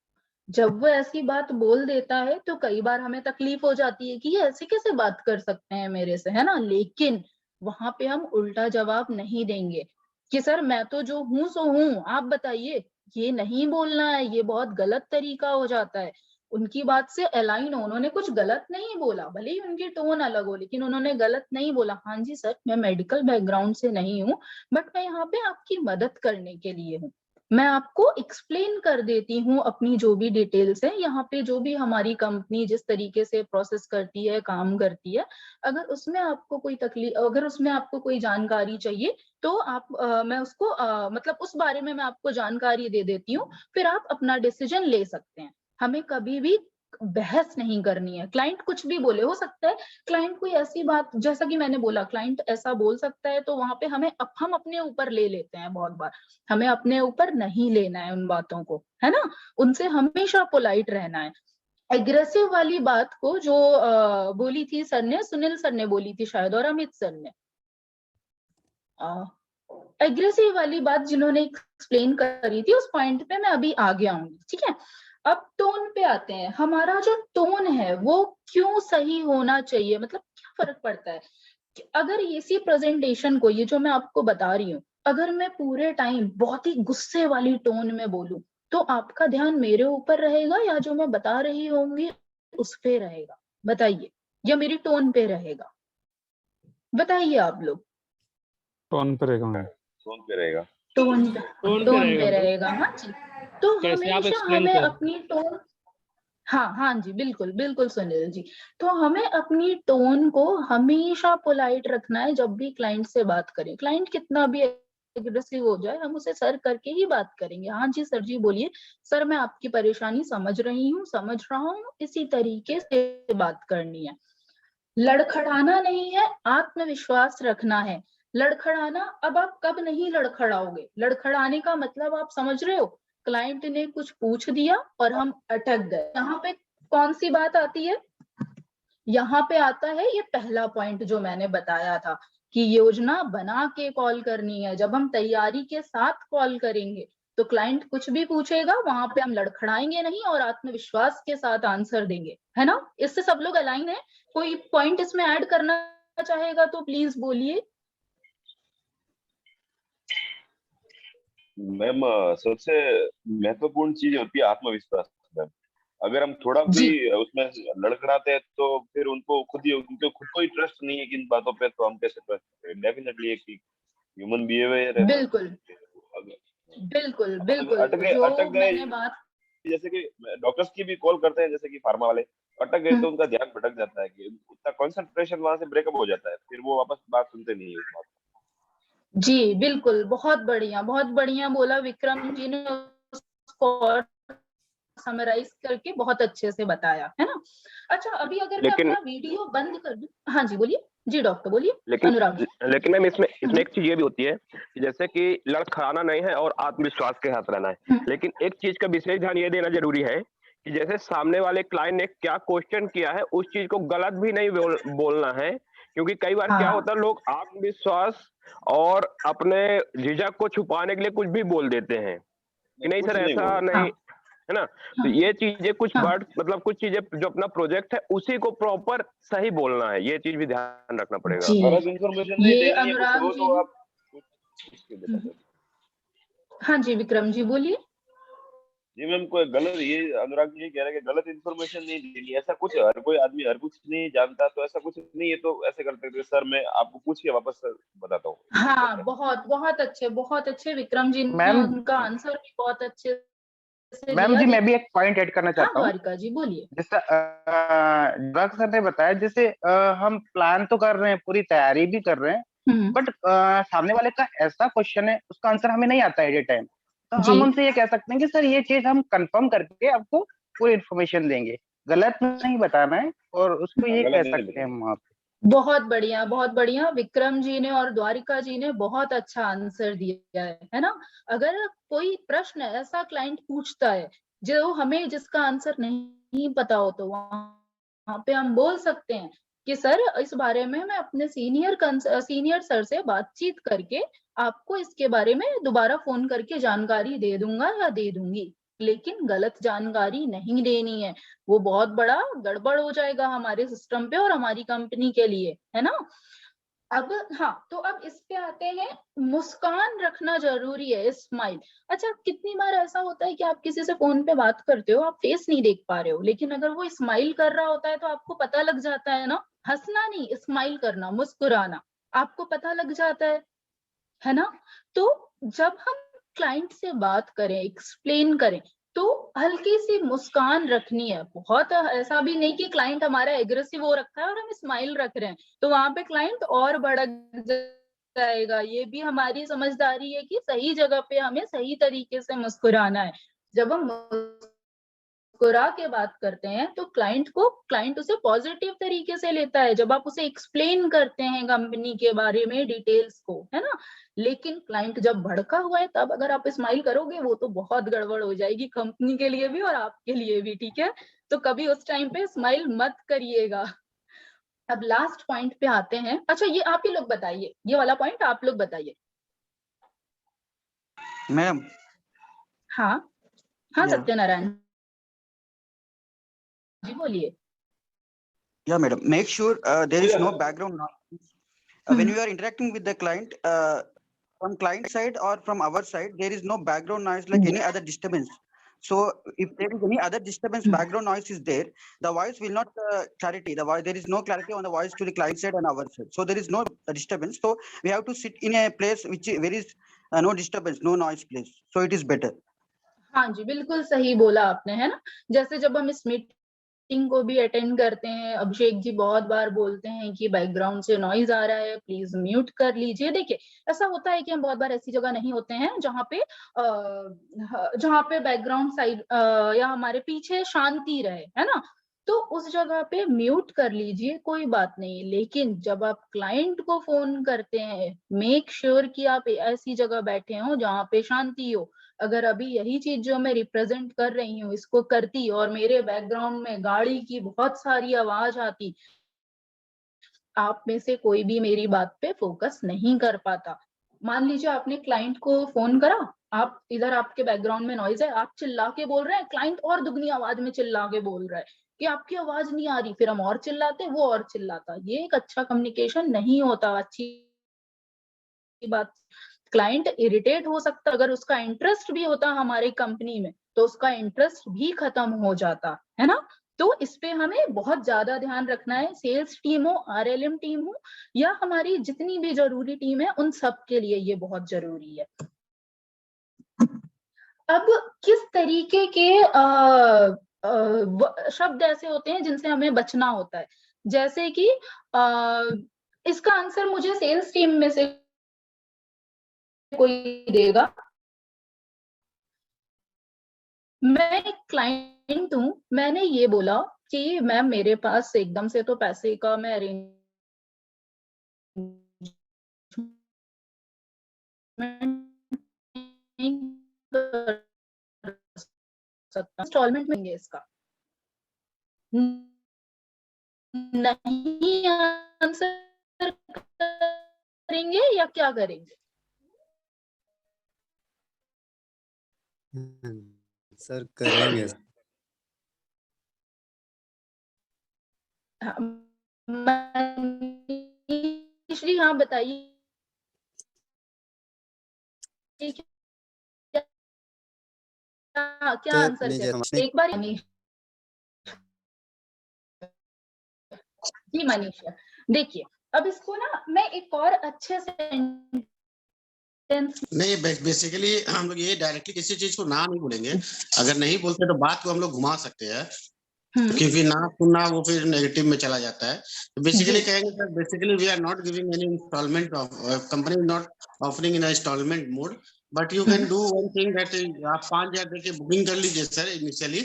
जब वो ऐसी बात बोल देता है तो कई बार हमें तकलीफ हो जाती है कि ये ऐसे कैसे बात कर सकते हैं मेरे से, है ना। लेकिन वहां पे हम उल्टा जवाब नहीं देंगे कि सर मैं तो जो हूं सो हूं, आप बताइए। ये नहीं बोलना है, ये बहुत गलत तरीका हो जाता है। उनकी बात से अलाइन हो, उन्होंने कुछ गलत नहीं बोला, भले ही उनकी टोन अलग हो, लेकिन उन्होंने गलत नहीं बोला। हाँ जी सर, मैं मेडिकल बैकग्राउंड से नहीं हूँ, बट मैं यहाँ पे आपकी मदद करने के लिए हूँ। मैं आपको एक्सप्लेन कर देती हूँ अपनी जो भी डिटेल्स है, यहाँ पे जो भी हमारी कंपनी जिस तरीके से प्रोसेस करती है, काम करती है। अगर उसमें आपको कोई तकलीफ, अगर उसमें आपको कोई जानकारी चाहिए तो आप मैं उसको मतलब उस बारे में मैं आपको जानकारी दे देती हूँ, फिर आप अपना डिसीजन ले सकते हैं। हमें कभी भी बहस नहीं करनी है। क्लाइंट कुछ भी बोले, हो सकता है क्लाइंट कोई ऐसी बात, जैसा कि मैंने बोला क्लाइंट ऐसा बोल सकता है, तो वहां पे हम अपने ऊपर ले लेते हैं। बहुत बार हमें अपने ऊपर नहीं लेना है उन बातों को, है ना। उनसे हमेशा पोलाइट रहना है। एग्रेसिव वाली बात को जो बोली थी सर ने, सुनील सर ने बोली थी शायद, और अमित सर ने, एग्रेसिव वाली बात जिन्होंने एक्सप्लेन करी थी, उस पॉइंट पे मैं अभी आगे आऊंगी, ठीक है। अब टोन पे आते हैं। हमारा जो टोन है वो क्यों सही होना चाहिए, मतलब क्या फर्क पड़ता है। अगर इसी प्रेजेंटेशन को, ये जो मैं आपको बता रही हूँ, अगर मैं पूरे टाइम बहुत ही गुस्से वाली टोन में बोलूं, तो आपका ध्यान मेरे ऊपर रहेगा या जो मैं बता रही होंगी उस पे रहेगा, बताइए, या मेरी टोन पे रहेगा, बताइए आप लोग। टोन पे रहेगा। टोन पे रहेगा। हाँ जी, तो हमेशा हमें अपनी टोन, हाँ जी बिल्कुल बिल्कुल सुनील जी, तो हमें अपनी टोन को हमेशा पोलाइट रखना है जब भी क्लाइंट से बात करें। क्लाइंट कितना भी एग्रेसिव हो जाए, हम उसे सर करके ही बात करेंगे। हाँ जी सर जी बोलिए, सर मैं आपकी परेशानी समझ रहा हूँ, इसी तरीके से बात करनी है। लड़खड़ाना नहीं है, आत्मविश्वास रखना है। लड़खड़ाना, अब आप कब नहीं लड़खड़ाओगे, लड़खड़ाने का मतलब आप समझ रहे हो, क्लाइंट ने कुछ पूछ दिया और हम अटक गए। यहाँ पे कौन सी बात आती है, यहाँ पे आता है ये पहला पॉइंट जो मैंने बताया था कि योजना बना के कॉल करनी है। जब हम तैयारी के साथ कॉल करेंगे तो क्लाइंट कुछ भी पूछेगा, वहां पे हम लड़खड़ाएंगे नहीं और आत्मविश्वास के साथ आंसर देंगे, है ना। इससे सब लोग अलाइन है। कोई पॉइंट इसमें ऐड करना चाहेगा तो प्लीज बोलिए। मैम, सबसे महत्वपूर्ण चीज होती है आत्मविश्वास मैम। अगर हम थोड़ा भी उसमें लड़खड़ाते हैं तो फिर उनको खुद को ही ट्रस्ट नहीं है कि इन बातों पे, तो हम कैसे ट्रस्ट करें। डेफिनेटली एक ह्यूमन बिहेवियर है। बिल्कुल अटक गए, जैसे कि डॉक्टर्स की भी कॉल करते हैं, जैसे कि फार्मा वाले अटक गए तो उनका ध्यान भटक जाता है कि उनका कंसंट्रेशन वहां से ब्रेकअप हो जाता है, फिर वो वापस बात सुनते नहीं है उस बात। जी बिल्कुल, बहुत बढ़िया बोला विक्रम जी ने। कोर्स समराइज करके बहुत अच्छे से बताया, है ना। अच्छा, अभी अगर मैं अपना वीडियो बंद कर दूं। हाँ जी बोलिए। जी डॉक्टर बोलिए। लेकिन मैम इसमें एक चीज ये भी होती है कि जैसे कि लड़खड़ाना नहीं है और आत्मविश्वास के साथ रहना है, लेकिन एक चीज का विशेष ध्यान ये देना जरूरी है कि जैसे सामने वाले क्लाइंट ने क्या क्वेश्चन किया है उस चीज को गलत भी नहीं बोलना है, क्योंकि कई बार क्या होता है लोग आत्मविश्वास और अपने झिझक को छुपाने के लिए कुछ भी बोल देते हैं कि नहीं सर ऐसा नहीं, है ना। तो ये चीजें कुछ वर्ड मतलब कुछ चीजें जो अपना प्रोजेक्ट है उसी को प्रॉपर सही बोलना है, ये चीज भी ध्यान रखना पड़ेगा। गलत इन्फॉर्मेशन नहीं देनी है, कुछ हो तो आप हाँ जी विक्रम जी बोलिए। जी मैम, कोई गलत, ये अनुराग जी कह रहे हैं कि गलत इन्फॉर्मेशन नहीं देनी, ऐसा कुछ हर कोई आदमी हर कुछ नहीं जानता, तो ऐसा कुछ नहीं है, तो ऐसे करते हैं सर मैं आपको पूछ के वापस बताता हूँ। हाँ बहुत अच्छे विक्रम जी ने उनका आंसर भी बहुत अच्छे से मैम जी मैं भी एक पॉइंट ऐड करना चाहता हूँ। द्वारिका जी बोलिए। जैसा अनुराग सर ने बताया, जैसे हम प्लान तो कर रहे हैं, पूरी तैयारी भी कर रहे हैं, बट सामने वाले का ऐसा क्वेश्चन है उसका आंसर हमें नहीं आता एट ए टाइम, तो हम उनसे ये कह सकते हैं कि सर ये चीज हम कंफर्म करके आपको पूरी इन्फॉर्मेशन देंगे, गलत नहीं बताना है, और उसको ये कह सकते हैं हम। बहुत बढ़िया विक्रम जी ने और द्वारिका जी ने बहुत अच्छा आंसर दिया है ना। अगर कोई प्रश्न ऐसा क्लाइंट पूछता है जो हमें जिसका आंसर नहीं पता हो, तो वहां पे हम बोल सकते हैं कि सर इस बारे में मैं अपने सीनियर सर से बातचीत करके आपको इसके बारे में दोबारा फोन करके जानकारी दे दूंगा या दे दूंगी, लेकिन गलत जानकारी नहीं देनी है, वो बहुत बड़ा गड़बड़ हो जाएगा हमारे सिस्टम पे और हमारी कंपनी के लिए, है ना। अब हाँ, तो अब इस पे आते हैं, मुस्कान रखना जरूरी है, स्माइल। अच्छा, कितनी बार ऐसा होता है कि आप किसी से फोन पे बात करते हो, आप फेस नहीं देख पा रहे हो, लेकिन अगर वो स्माइल कर रहा होता है तो आपको पता लग जाता है ना। हंसना नहीं, स्माइल करना, मुस्कुराना, आपको पता लग जाता है ना। तो जब हम क्लाइंट से बात करें, एक्सप्लेन करें, तो हल्की सी मुस्कान रखनी है। बहुत ऐसा भी नहीं कि क्लाइंट हमारा एग्रेसिव हो रखा है और हम स्माइल रख रहे हैं तो वहां पे क्लाइंट और भड़क जाएगा। ये भी हमारी समझदारी है कि सही जगह पे हमें सही तरीके से मुस्कुराना है। जब हम मुस्कुरा के बात करते हैं तो क्लाइंट उसे पॉजिटिव तरीके से लेता है, जब आप उसे एक्सप्लेन करते हैं कंपनी के बारे में डिटेल्स को, है ना। लेकिन क्लाइंट जब भड़का हुआ है तब अगर आप स्माइल करोगे, वो तो बहुत गड़बड़ हो जाएगी कंपनी के लिए भी और आपके लिए भी, ठीक है। तो कभी उस टाइम पे स्माइल मत करिएगा। अब लास्ट पॉइंट पे आते हैं। अच्छा, ये आप ही लोग बताइए, ये वाला पॉइंट आप लोग बताइए। मैम। हाँ सत्यनारायण जी बोलिए। Yeah, madam. Make sure there is no background noise. When you are interacting with the client, from client side or from our side, there is no background noise like any other disturbance. So if there is any other disturbance, background noise is there, the voice will not clarity. There is no clarity on the voice to the client side and our side. So there is no disturbance. So we have to sit in a place which where is no disturbance, no noise place. So it is better. हाँ जी, बिल्कुल सही बोला आपने, है ना। जैसे जब हम इस मीटिंग को भी अटेंड करते हैं, अभिषेक जी बहुत बार बोलते हैं कि बैकग्राउंड से नॉइज आ रहा है, प्लीज म्यूट कर लीजिए। देखिए, ऐसा होता है कि हम बहुत बार ऐसी जगह नहीं होते हैं जहाँ पे बैकग्राउंड साइड या हमारे पीछे शांति रहे, है ना। तो उस जगह पे म्यूट कर लीजिए, कोई बात नहीं। लेकिन जब आप क्लाइंट को फोन करते हैं, मेक श्योर कि आप ऐसी जगह बैठे हो जहाँ पे शांति हो। अगर अभी यही चीज जो मैं रिप्रेजेंट कर रही हूँ इसको करती और मेरे बैकग्राउंड में गाड़ी की बहुत सारी आवाज आती, आप में से कोई भी मेरी बात पे फोकस नहीं कर पाता। मान लीजिए आपने क्लाइंट को फोन करा, आप इधर आपके बैकग्राउंड में नॉइज है, आप चिल्ला के बोल रहे हैं, क्लाइंट और दुगनी आवाज में चिल्ला के बोल रहा है कि आपकी आवाज नहीं आ रही, फिर हम और चिल्लाते, वो और चिल्लाता। ये एक अच्छा कम्युनिकेशन नहीं होता, अच्छी बात। क्लाइंट इरिटेट हो सकता, अगर उसका इंटरेस्ट भी होता हमारे कंपनी में तो उसका इंटरेस्ट भी खत्म हो जाता, है ना। तो इस पे हमें बहुत ज्यादा ध्यान रखना है। सेल्स टीम हो, आरएलएम टीम हो या हमारी जितनी भी जरूरी टीम है, उन सब के लिए ये बहुत जरूरी है। अब किस तरीके के शब्द ऐसे होते हैं जिनसे हमें बचना होता है, जैसे कि इसका आंसर मुझे सेल्स टीम में से कोई देगा। मैं एक क्लाइंट हूँ, मैंने ये बोला कि मैम मेरे पास एकदम से तो पैसे का मैं अरेंज इंस्टॉलमेंट में इसका नहीं आंसर करेंगे या क्या करेंगे? सर करेंगे। श्री हाँ बताइए क्या आंसर करें? एक बार जी मनीषा, देखिए अब इसको ना मैं एक और अच्छे से नहीं, बेसिकली हम लोग ये डायरेक्टली किसी चीज को ना नहीं बोलेंगे। अगर नहीं बोलते तो बात को हम लोग घुमा सकते हैं, क्योंकि ना सुनना वो फिर नेगेटिव में चला जाता है। तो बेसिकली कहेंगे sir, basically we are not giving any instalment of company not offering in instalment mode, but you can do one thing that आप 5,000 देके बुकिंग कर लीजिए सर इनिशियली,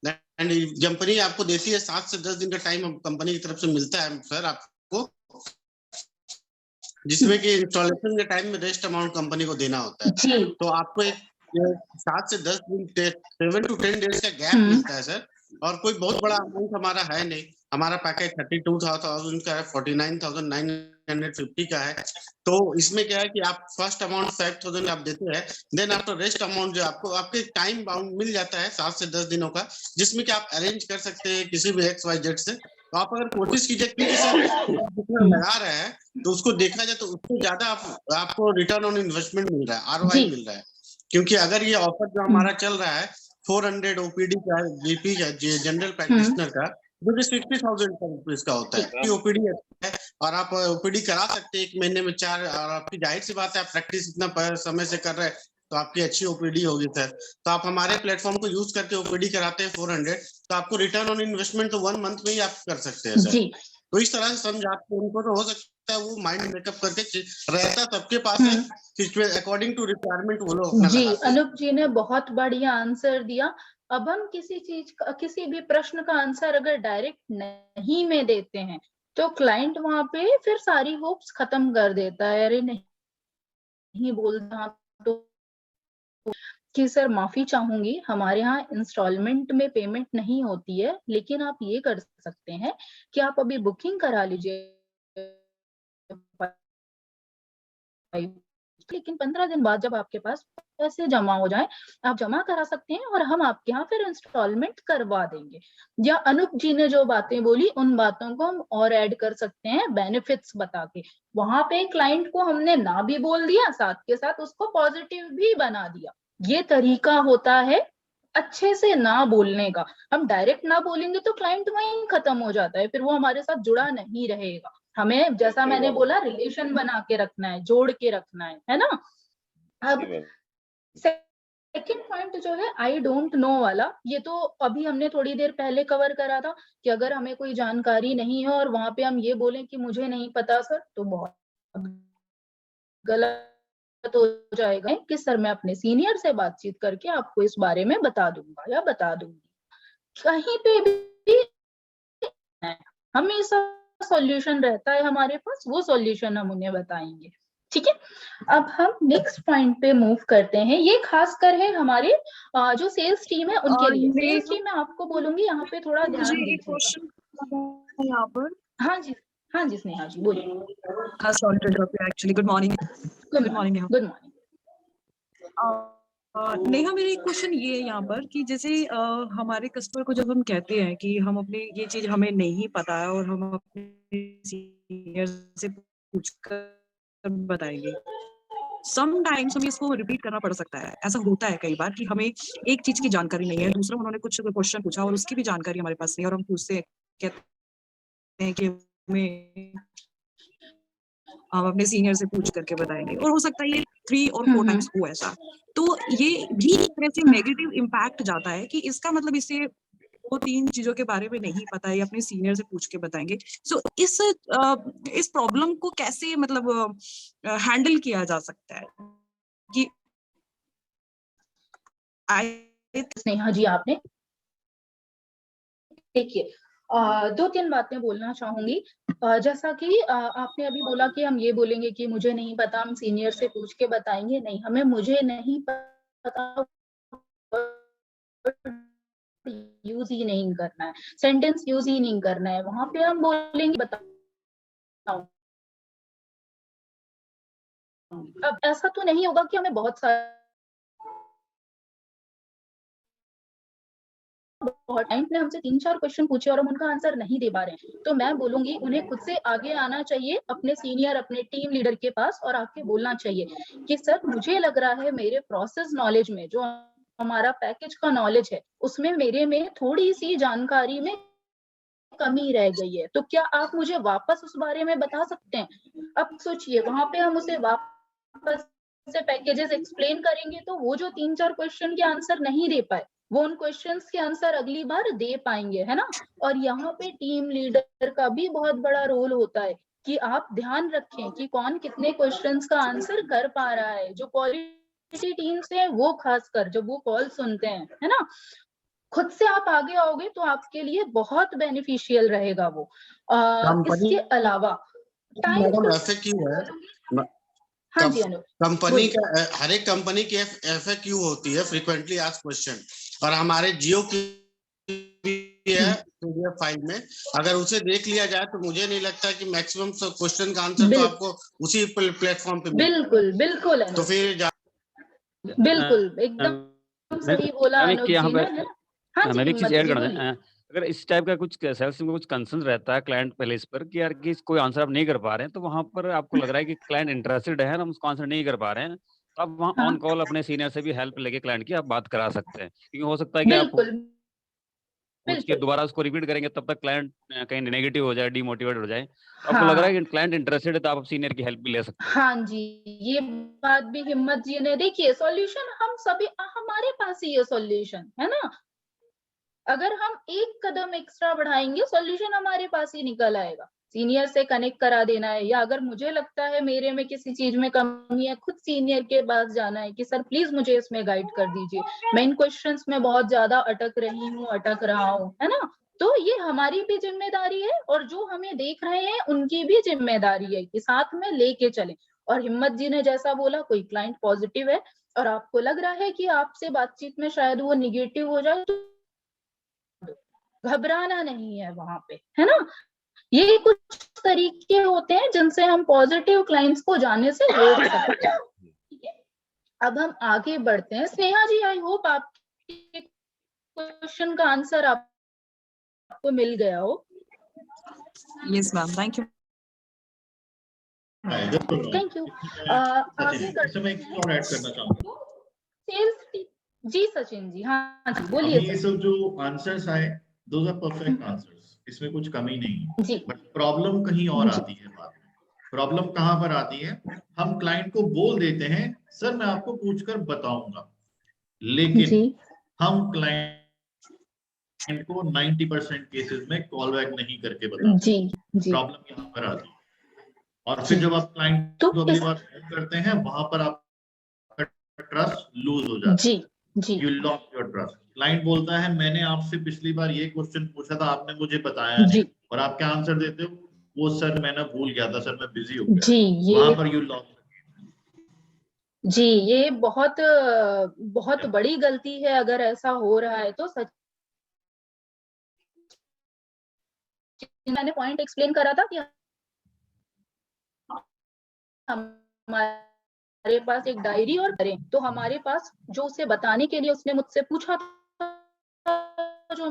एंड कंपनी आपको देती है 7 से 10 दिन का टाइम कंपनी की तरफ से मिलता है सर आपको, जिसमें कि इंस्टॉलेशन के टाइम में रेस्ट अमाउंट कंपनी को देना होता है। तो आपको एक 7 से 10 दिन 7 to 10 डेज का गैप मिलता है सर, और कोई बहुत बड़ा अमाउंट हमारा है नहीं। हमारा पैकेज 32,000 का है, 49,950 का है। तो इसमें क्या है कि आप फर्स्ट अमाउंट 5,000 आप देते हैं, देन आफ्टर रेस्ट अमाउंट जो आपको आपके टाइम बाउंड मिल जाता है 7 से 10 दिनों का, जिसमें कि आप अरेंज कर सकते हैं किसी भी XYZ से। तो आप अगर कोशिश कीजिए, क्योंकि सर जितना लगा रहे हैं तो उसको देखा जाए तो उससे ज्यादा आपको रिटर्न ऑन इन्वेस्टमेंट मिल रहा है, ROI मिल रहा है। क्योंकि अगर ये ऑफर जो हमारा चल रहा है 400 OPD का, GP का, जनरल प्रैक्टिशनर का, जो कि 60,000 रुपीज का होता है, OPD है और आप OPD करा सकते हैं 1 महीने में 4, और आपकी जाहिर सी बात है, आप प्रैक्टिस इतना समय से कर रहे हैं तो आपकी अच्छी OPD होगी सर। तो आप हमारे प्लेटफॉर्म को यूज करके OPD कराते हैं 400, तो आपको रिटर्न ऑन इन्वेस्टमेंट तो 1 मंथ में ही आप कर सकते हैं सर। तो इस तरह से समझाते हैं उनको, तो हो सकता है वो माइंड मेकअप करके रहता सबके पास है, अकॉर्डिंग टू रिक्वायरमेंट वो लोग। जी अनूप जी ने बहुत बढ़िया आंसर दिया। अब हम किसी चीज का, किसी भी प्रश्न का आंसर अगर डायरेक्ट नहीं में देते हैं तो क्लाइंट वहां पे फिर सारी होप्स खत्म कर देता है। अरे नहीं बोलता तो कि सर माफी चाहूंगी, हमारे यहाँ इंस्टॉलमेंट में पेमेंट नहीं होती है, लेकिन आप ये कर सकते हैं कि आप अभी बुकिंग करा लीजिए, लेकिन 15 दिन बाद जब आपके पास पैसे जमा हो जाए आप जमा करा सकते हैं और हम आपके यहाँ फिर इंस्टॉलमेंट करवा देंगे। या अनूप जी ने जो बातें बोली उन बातों को हम और ऐड कर सकते हैं बेनिफिट्स बता के। वहां पे क्लाइंट को हमने ना भी बोल दिया, साथ के साथ उसको पॉजिटिव भी बना दिया। ये तरीका होता है अच्छे से ना बोलने का। हम डायरेक्ट ना बोलेंगे तो क्लाइंट वहीं खत्म हो जाता है, फिर वो हमारे साथ जुड़ा नहीं रहेगा। हमें जैसा मैंने बोला रिलेशन बना के रखना है, जोड़ के रखना है ना। अब सेकंड पॉइंट जो है आई डोंट नो वाला, ये तो अभी हमने थोड़ी देर पहले कवर करा था कि अगर हमें कोई जानकारी नहीं है और वहां पे हम ये बोलें कि मुझे नहीं पता सर, तो बहुत गलत हो जाएगा कि सर मैं अपने सीनियर से बातचीत करके आपको इस बारे में बता दूंगा या बता दूंगी। कहीं पे भी हमेशा सॉल्यूशन रहता है हमारे पास, वो सॉल्यूशन हम उन्हें बताएंगे। ठीक है, अब हम नेक्स्ट पॉइंट पे मूव करते हैं। ये खासकर है हमारे जो सेल्स टीम है उनके लिए। सेल्स टीम मैं आपको बोलूंगी यहाँ पे थोड़ा ध्यान दीजिएगा यहाँ पर। हाँ जी स्नेहा जी बोलिए। Actually good morning. Good morning. Good morning. Neha मेरा एक क्वेश्चन ये है यहाँ पर कि जैसे हमारे कस्टमर को जब हम कहते हैं कि हम अपने ये चीज हमें नहीं पता है और हम अपने सीनियर से पूछकर बताएंगे, समटाइम्स हमें इसको रिपीट करना पड़ सकता है। ऐसा होता है कई बार कि हमें एक चीज की जानकारी नहीं है, दूसरा उन्होंने कुछ क्वेश्चन पूछा और उसकी भी जानकारी हमारे पास नहीं, और हम पूछते कहते हैं कि हम अपने सीनियर से पूछ करके बताएंगे, और हो सकता है ये 3 और 4 टाइम्स हो ऐसा। तो ये भी एक तरह से नेगेटिव इम्पैक्ट जाता है कि इसका मतलब इसे 2-3 चीजों के बारे में नहीं पता है, अपने सीनियर से पूछ के बताएंगे। सो इस प्रॉब्लम को कैसे मतलब हैंडल किया जा सकता है कि स्नेहा जी आपने, देखिए 2-3 बातें बोलना चाहूंगी। जैसा कि आपने अभी बोला कि हम ये बोलेंगे कि मुझे नहीं पता, हम सीनियर से पूछ के बताएंगे, नहीं, हमें मुझे नहीं पता यूज ही नहीं करना है, सेंटेंस यूज ही नहीं करना है, वहां पे हम बोलेंगे बताओ। अब ऐसा तो नहीं होगा कि हमें बहुत टाइम ने हमसे 3-4 क्वेश्चन पूछे और हम उनका आंसर नहीं दे पा रहे हैं, तो मैं बोलूंगी उन्हें खुद से आगे आना चाहिए अपने सीनियर, अपने टीम लीडर के पास और आके बोलना चाहिए कि सर मुझे लग रहा है मेरे प्रोसेस नॉलेज में, जो हमारा पैकेज का नॉलेज है, उसमें मेरे में थोड़ी सी जानकारी में कमी रह गई है, तो क्या आप मुझे वापस उस बारे में बता सकते हैं? अब सोचिए, वहां पे हम उसे वापस से पैकेजेस एक्सप्लेन करेंगे तो वो जो 3-4 क्वेश्चन के आंसर नहीं दे पाए, वो उन क्वेश्चंस के आंसर अगली बार दे पाएंगे, है ना। और यहाँ पे टीम लीडर का भी बहुत बड़ा रोल होता है कि आप ध्यान रखें कि कौन कितने क्वेश्चंस का आंसर कर पा रहा है। जो क्वालिटी टीम्स है वो खासकर जब वो कॉल सुनते हैं, है ना, खुद से आप आगे आओगे तो आपके लिए बहुत बेनिफिशियल रहेगा वो। इसके अलावा मैडम FAQ है, हाँ जी अनु, कंपनी का हर एक कंपनी की FAQ होती है, फ्रीक्वेंटली आस्क्ड क्वेश्चन, और हमारे जियो की भी है PDF फाइल में। अगर उसे देख लिया जाए तो मुझे नहीं लगता कि मैक्सिमम क्वेश्चन का आंसर तो आपको उसी प्लेटफॉर्म पे बिल्कुल बिल्कुल तो फिर बिल्कुल एकदम सही बोला अनु जी ने, है ना। हाँ जी, मैं भी एक चीज हिम्मत ऐड जी करना बोलिए। अगर इस टाइप का कुछ सेल्स में कुछ कंसर्न रहता है क्लाइंट पहले इस पर कि यार कि कोई आंसर आप नहीं कर पा रहे हैं, तो वहां पर आपको लग रहा है कि क्लाइंट इंटरेस्टेड है, हम उसको आंसर नहीं कर पा रहे हैं, तो आप वहाँ ऑन कॉल अपने सीनियर से भी हेल्प लेके क्लाइंट की आप बात करा सकते हैं, क्योंकि हो सकता है कि आप पूछ के दोबारा उसको रिपीट करेंगे तब तक क्लाइंट कहीं नेगेटिव हो जाए, डिमोटिवेट हो जाए, तो आपको लग रहा है कि क्लाइंट इंटरेस्टेड है तो आप सीनियर की हेल्प भी ले सकते हैं। हाँ जी, ये बात भी हिम्मत जी ने, देखिए सॉल्यूशन हम सभी, हमारे पास ही ये सॉल्यूशन है ना। अगर हम एक कदम एक्स्ट्रा बढ़ाएंगे सॉल्यूशन हमारे पास ही निकल आएगा। सीनियर से कनेक्ट करा देना है, या अगर मुझे लगता है मेरे में किसी चीज में कमी है, खुद सीनियर के पास जाना है कि सर प्लीज मुझे इसमें गाइड कर दीजिए, मैं इन क्वेश्चंस में बहुत ज्यादा अटक रहा हूँ, है ना। तो ये हमारी भी जिम्मेदारी है और जो हमें देख रहे हैं उनकी भी जिम्मेदारी है कि साथ में लेके चलें। और हिम्मत जी ने जैसा बोला, कोई क्लाइंट पॉजिटिव है और आपको लग रहा है कि आपसे बातचीत में शायद वो निगेटिव हो जाए, तो घबराना नहीं है वहां पे, है ना। ये कुछ तरीके होते हैं जिनसे हम पॉजिटिव क्लाइंट्स को जाने से रोक सकते हैं। ठीक है, अब हम आगे बढ़ते हैं। स्नेहा जी, आई होप आपके क्वेश्चन का आंसर आपको मिल गया हो। Yes ma'am, thank you. Thank you. आगे मैं एक और ऐड करना चाहूंगा। सेल्स जी सचिन जी, हाँ जी बोलिए। ये सब जो आंसर्स आए, दोज आर परफेक्ट आंसर्स, इसमें कुछ कमी नहीं है जी। बट प्रॉब्लम कहीं और आती है बात में। प्रॉब्लम कहाँ पर आती है? हम क्लाइंट को बोल देते हैं सर मैं आपको पूछकर बताऊंगा, लेकिन हम क्लाइंट को 90% केसेस में कॉल बैक नहीं करके बताते। प्रॉब्लम यहाँ पर आती है। और फिर जब आप क्लाइंट को अगली बार करते हैं, वहां पर आपका ट्रस्ट लूज हो जाता है। You loss your trust. Client बोलता है मैंने आपसे पिछली बार ये क्वेश्चन पूछा था, आपने मुझे बताया नहीं, और आप क्या आंसर देते हो? वो सर मैंने भूल गया था, सर मैं बिजी हो गया। वहां पर यू लॉस। जी, ये बहुत बहुत बड़ी गलती है अगर ऐसा हो रहा है तो। सच मैंने पॉइंट एक्सप्लेन करा था कि हमारे पास एक डायरी और करें, तो हमारे पास जो उसे बताने के लिए उसने मुझसे पूछा था, जो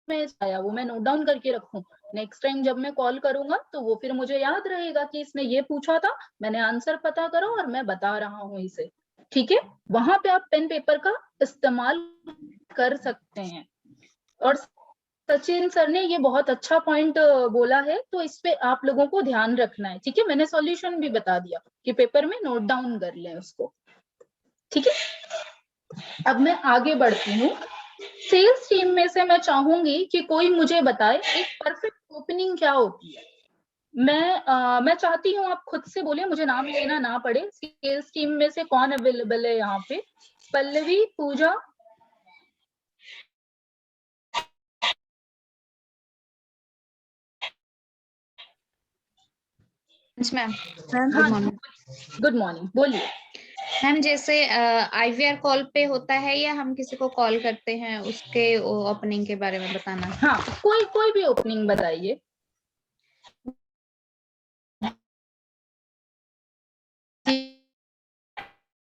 मैं आया वो मैं नोट डाउन करके रखूं। नेक्स्ट टाइम जब मैं कॉल करूंगा तो वो फिर मुझे याद रहेगा कि इसने ये पूछा था, मैंने आंसर पता करा और मैं बता रहा हूँ इसे। ठीक है, वहां पे आप पेन पेपर का इस्तेमाल कर सकते हैं। और सचिन सर ने ये बहुत अच्छा पॉइंट बोला है, तो इस पे आप लोगों को ध्यान रखना है। ठीक है, मैंने सॉल्यूशन भी बता दिया कि पेपर में नोट डाउन कर लें उसको। ठीक है, अब मैं आगे बढ़ती हूँ। सेल्स टीम में से मैं चाहूंगी कि कोई मुझे बताए एक परफेक्ट ओपनिंग क्या होती है। मैं चाहती हूँ आप खुद से बोलिए, मुझे नाम लेना ना पड़े। सेल्स टीम में से कौन अवेलेबल है यहाँ पे? Pallavi, Pooja, ma'am good morning. Good morning, बोलिए मैम। जैसे आईवीआर कॉल पे होता है या हम किसी को कॉल करते हैं उसके ओपनिंग के बारे में बताना। हाँ, कोई भी ओपनिंग बताइए।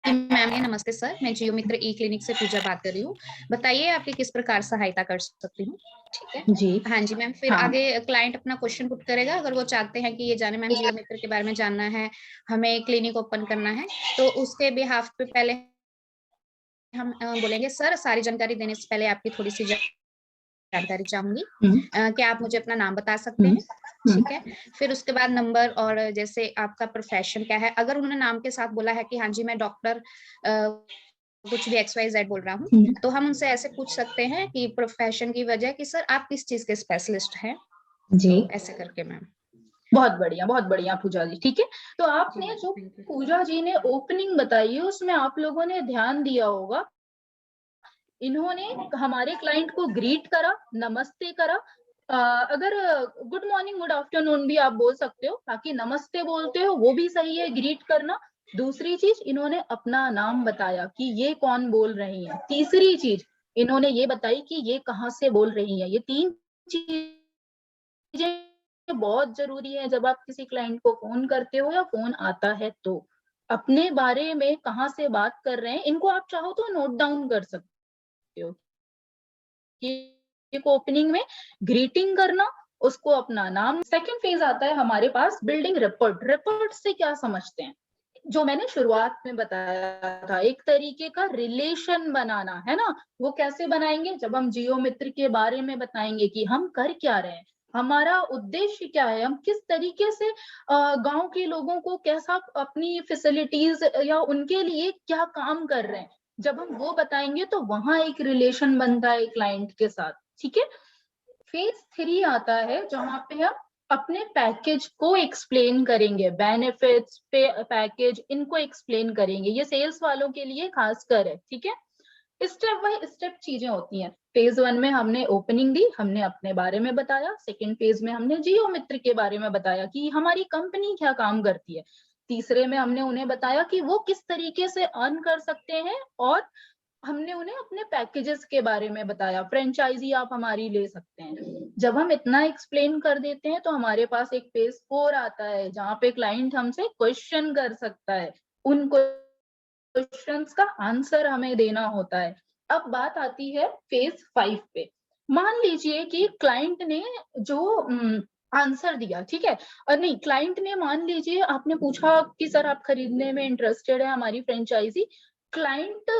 मैम नमस्ते सर, मैं जियो मित्र ई क्लिनिक से पूजा बात कर रही हूँ। बताइए आपकी किस प्रकार सहायता कर सकती हूँ। ठीक है जी। हाँ जी मैम। फिर आगे क्लाइंट अपना क्वेश्चन पुट करेगा, अगर वो चाहते हैं कि ये जाने मैम जियो मित्र के बारे में जानना है, हमें क्लिनिक ओपन करना है, तो उसके बिहाफ पे पहले हम बोलेंगे सर सारी जानकारी देने से पहले आपकी थोड़ी सी जानकारी चाहूंगी। क्या आप मुझे अपना नाम बता सकते हैं। ठीक है, फिर उसके बाद नंबर और जैसे आपका प्रोफेशन क्या है। अगर उन्होंने नाम के साथ बोला है कि हाँ जी मैं डॉक्टर कुछ भी XYZ बोल रहा हूँ, तो हम उनसे ऐसे पूछ सकते हैं कि प्रोफेशन की वजह कि सर आप किस चीज के स्पेशलिस्ट हैं जी, तो ऐसे करके मैम। बहुत बढ़िया पूजा जी। ठीक है, तो आपने जो पूजा जी ने ओपनिंग बताई है उसमें आप लोगों ने ध्यान दिया होगा, इन्होंने हमारे क्लाइंट को ग्रीट करा, नमस्ते करा। अगर गुड मॉर्निंग गुड आफ्टरनून भी आप बोल सकते हो, ताकि नमस्ते बोलते हो वो भी सही है ग्रीट करना। दूसरी चीज, इन्होंने अपना नाम बताया कि ये कौन बोल रही है। तीसरी चीज, इन्होंने ये बताई कि ये कहाँ से बोल रही है। ये 3 चीजें बहुत जरूरी है जब आप किसी क्लाइंट को फोन करते हो या फोन आता है तो। अपने बारे में कहाँ से बात कर रहे हैं, इनको आप चाहो तो नोट डाउन कर सकते हो। एक ओपनिंग में ग्रीटिंग करना, उसको अपना नाम। सेकंड फेज आता है हमारे पास बिल्डिंग रिपोर्ट। रिपोर्ट से क्या समझते हैं, जो मैंने शुरुआत में बताया था, एक तरीके का रिलेशन बनाना है ना। वो कैसे बनाएंगे, जब हम जियो मित्र के बारे में बताएंगे कि हम कर क्या रहे हैं, हमारा उद्देश्य क्या है, हम किस तरीके से गांव के लोगों को कैसा अपनी फैसिलिटीज या उनके लिए क्या काम कर रहे हैं, जब हम वो बताएंगे तो वहां एक रिलेशन बनता है क्लाइंट के साथ। ठीक है, फेज 3 आता है जहां पे हम अपने पैकेज को एक्सप्लेन करेंगे, बेनिफिट्स पे पैकेज इनको एक्सप्लेन करेंगे। ये सेल्स वालों के लिए खासकर है। ठीक है, स्टेप बाय स्टेप चीजें होती हैं। फेज 1 में हमने ओपनिंग दी, हमने अपने बारे में बताया। सेकंड फेज में हमने जियो मित्र के बारे में बताया कि हमारी कंपनी क्या काम करती है। तीसरे में हमने उन्हें बताया कि वो किस तरीके से अर्न कर सकते हैं, और हमने उन्हें अपने पैकेजेस के बारे में बताया, फ्रेंचाइजी आप हमारी ले सकते हैं। जब हम इतना एक्सप्लेन कर देते हैं तो हमारे पास एक फेज 4 आता है जहां पे क्लाइंट हमसे क्वेश्चन कर सकता है, उन क्वेश्चंस का आंसर हमें देना होता है। अब बात आती है फेज 5 पे। मान लीजिए कि क्लाइंट ने जो आंसर दिया, ठीक है, और नहीं, क्लाइंट ने मान लीजिए आपने पूछा कि सर आप खरीदने में इंटरेस्टेड है हमारी फ्रेंचाइजी। क्लाइंट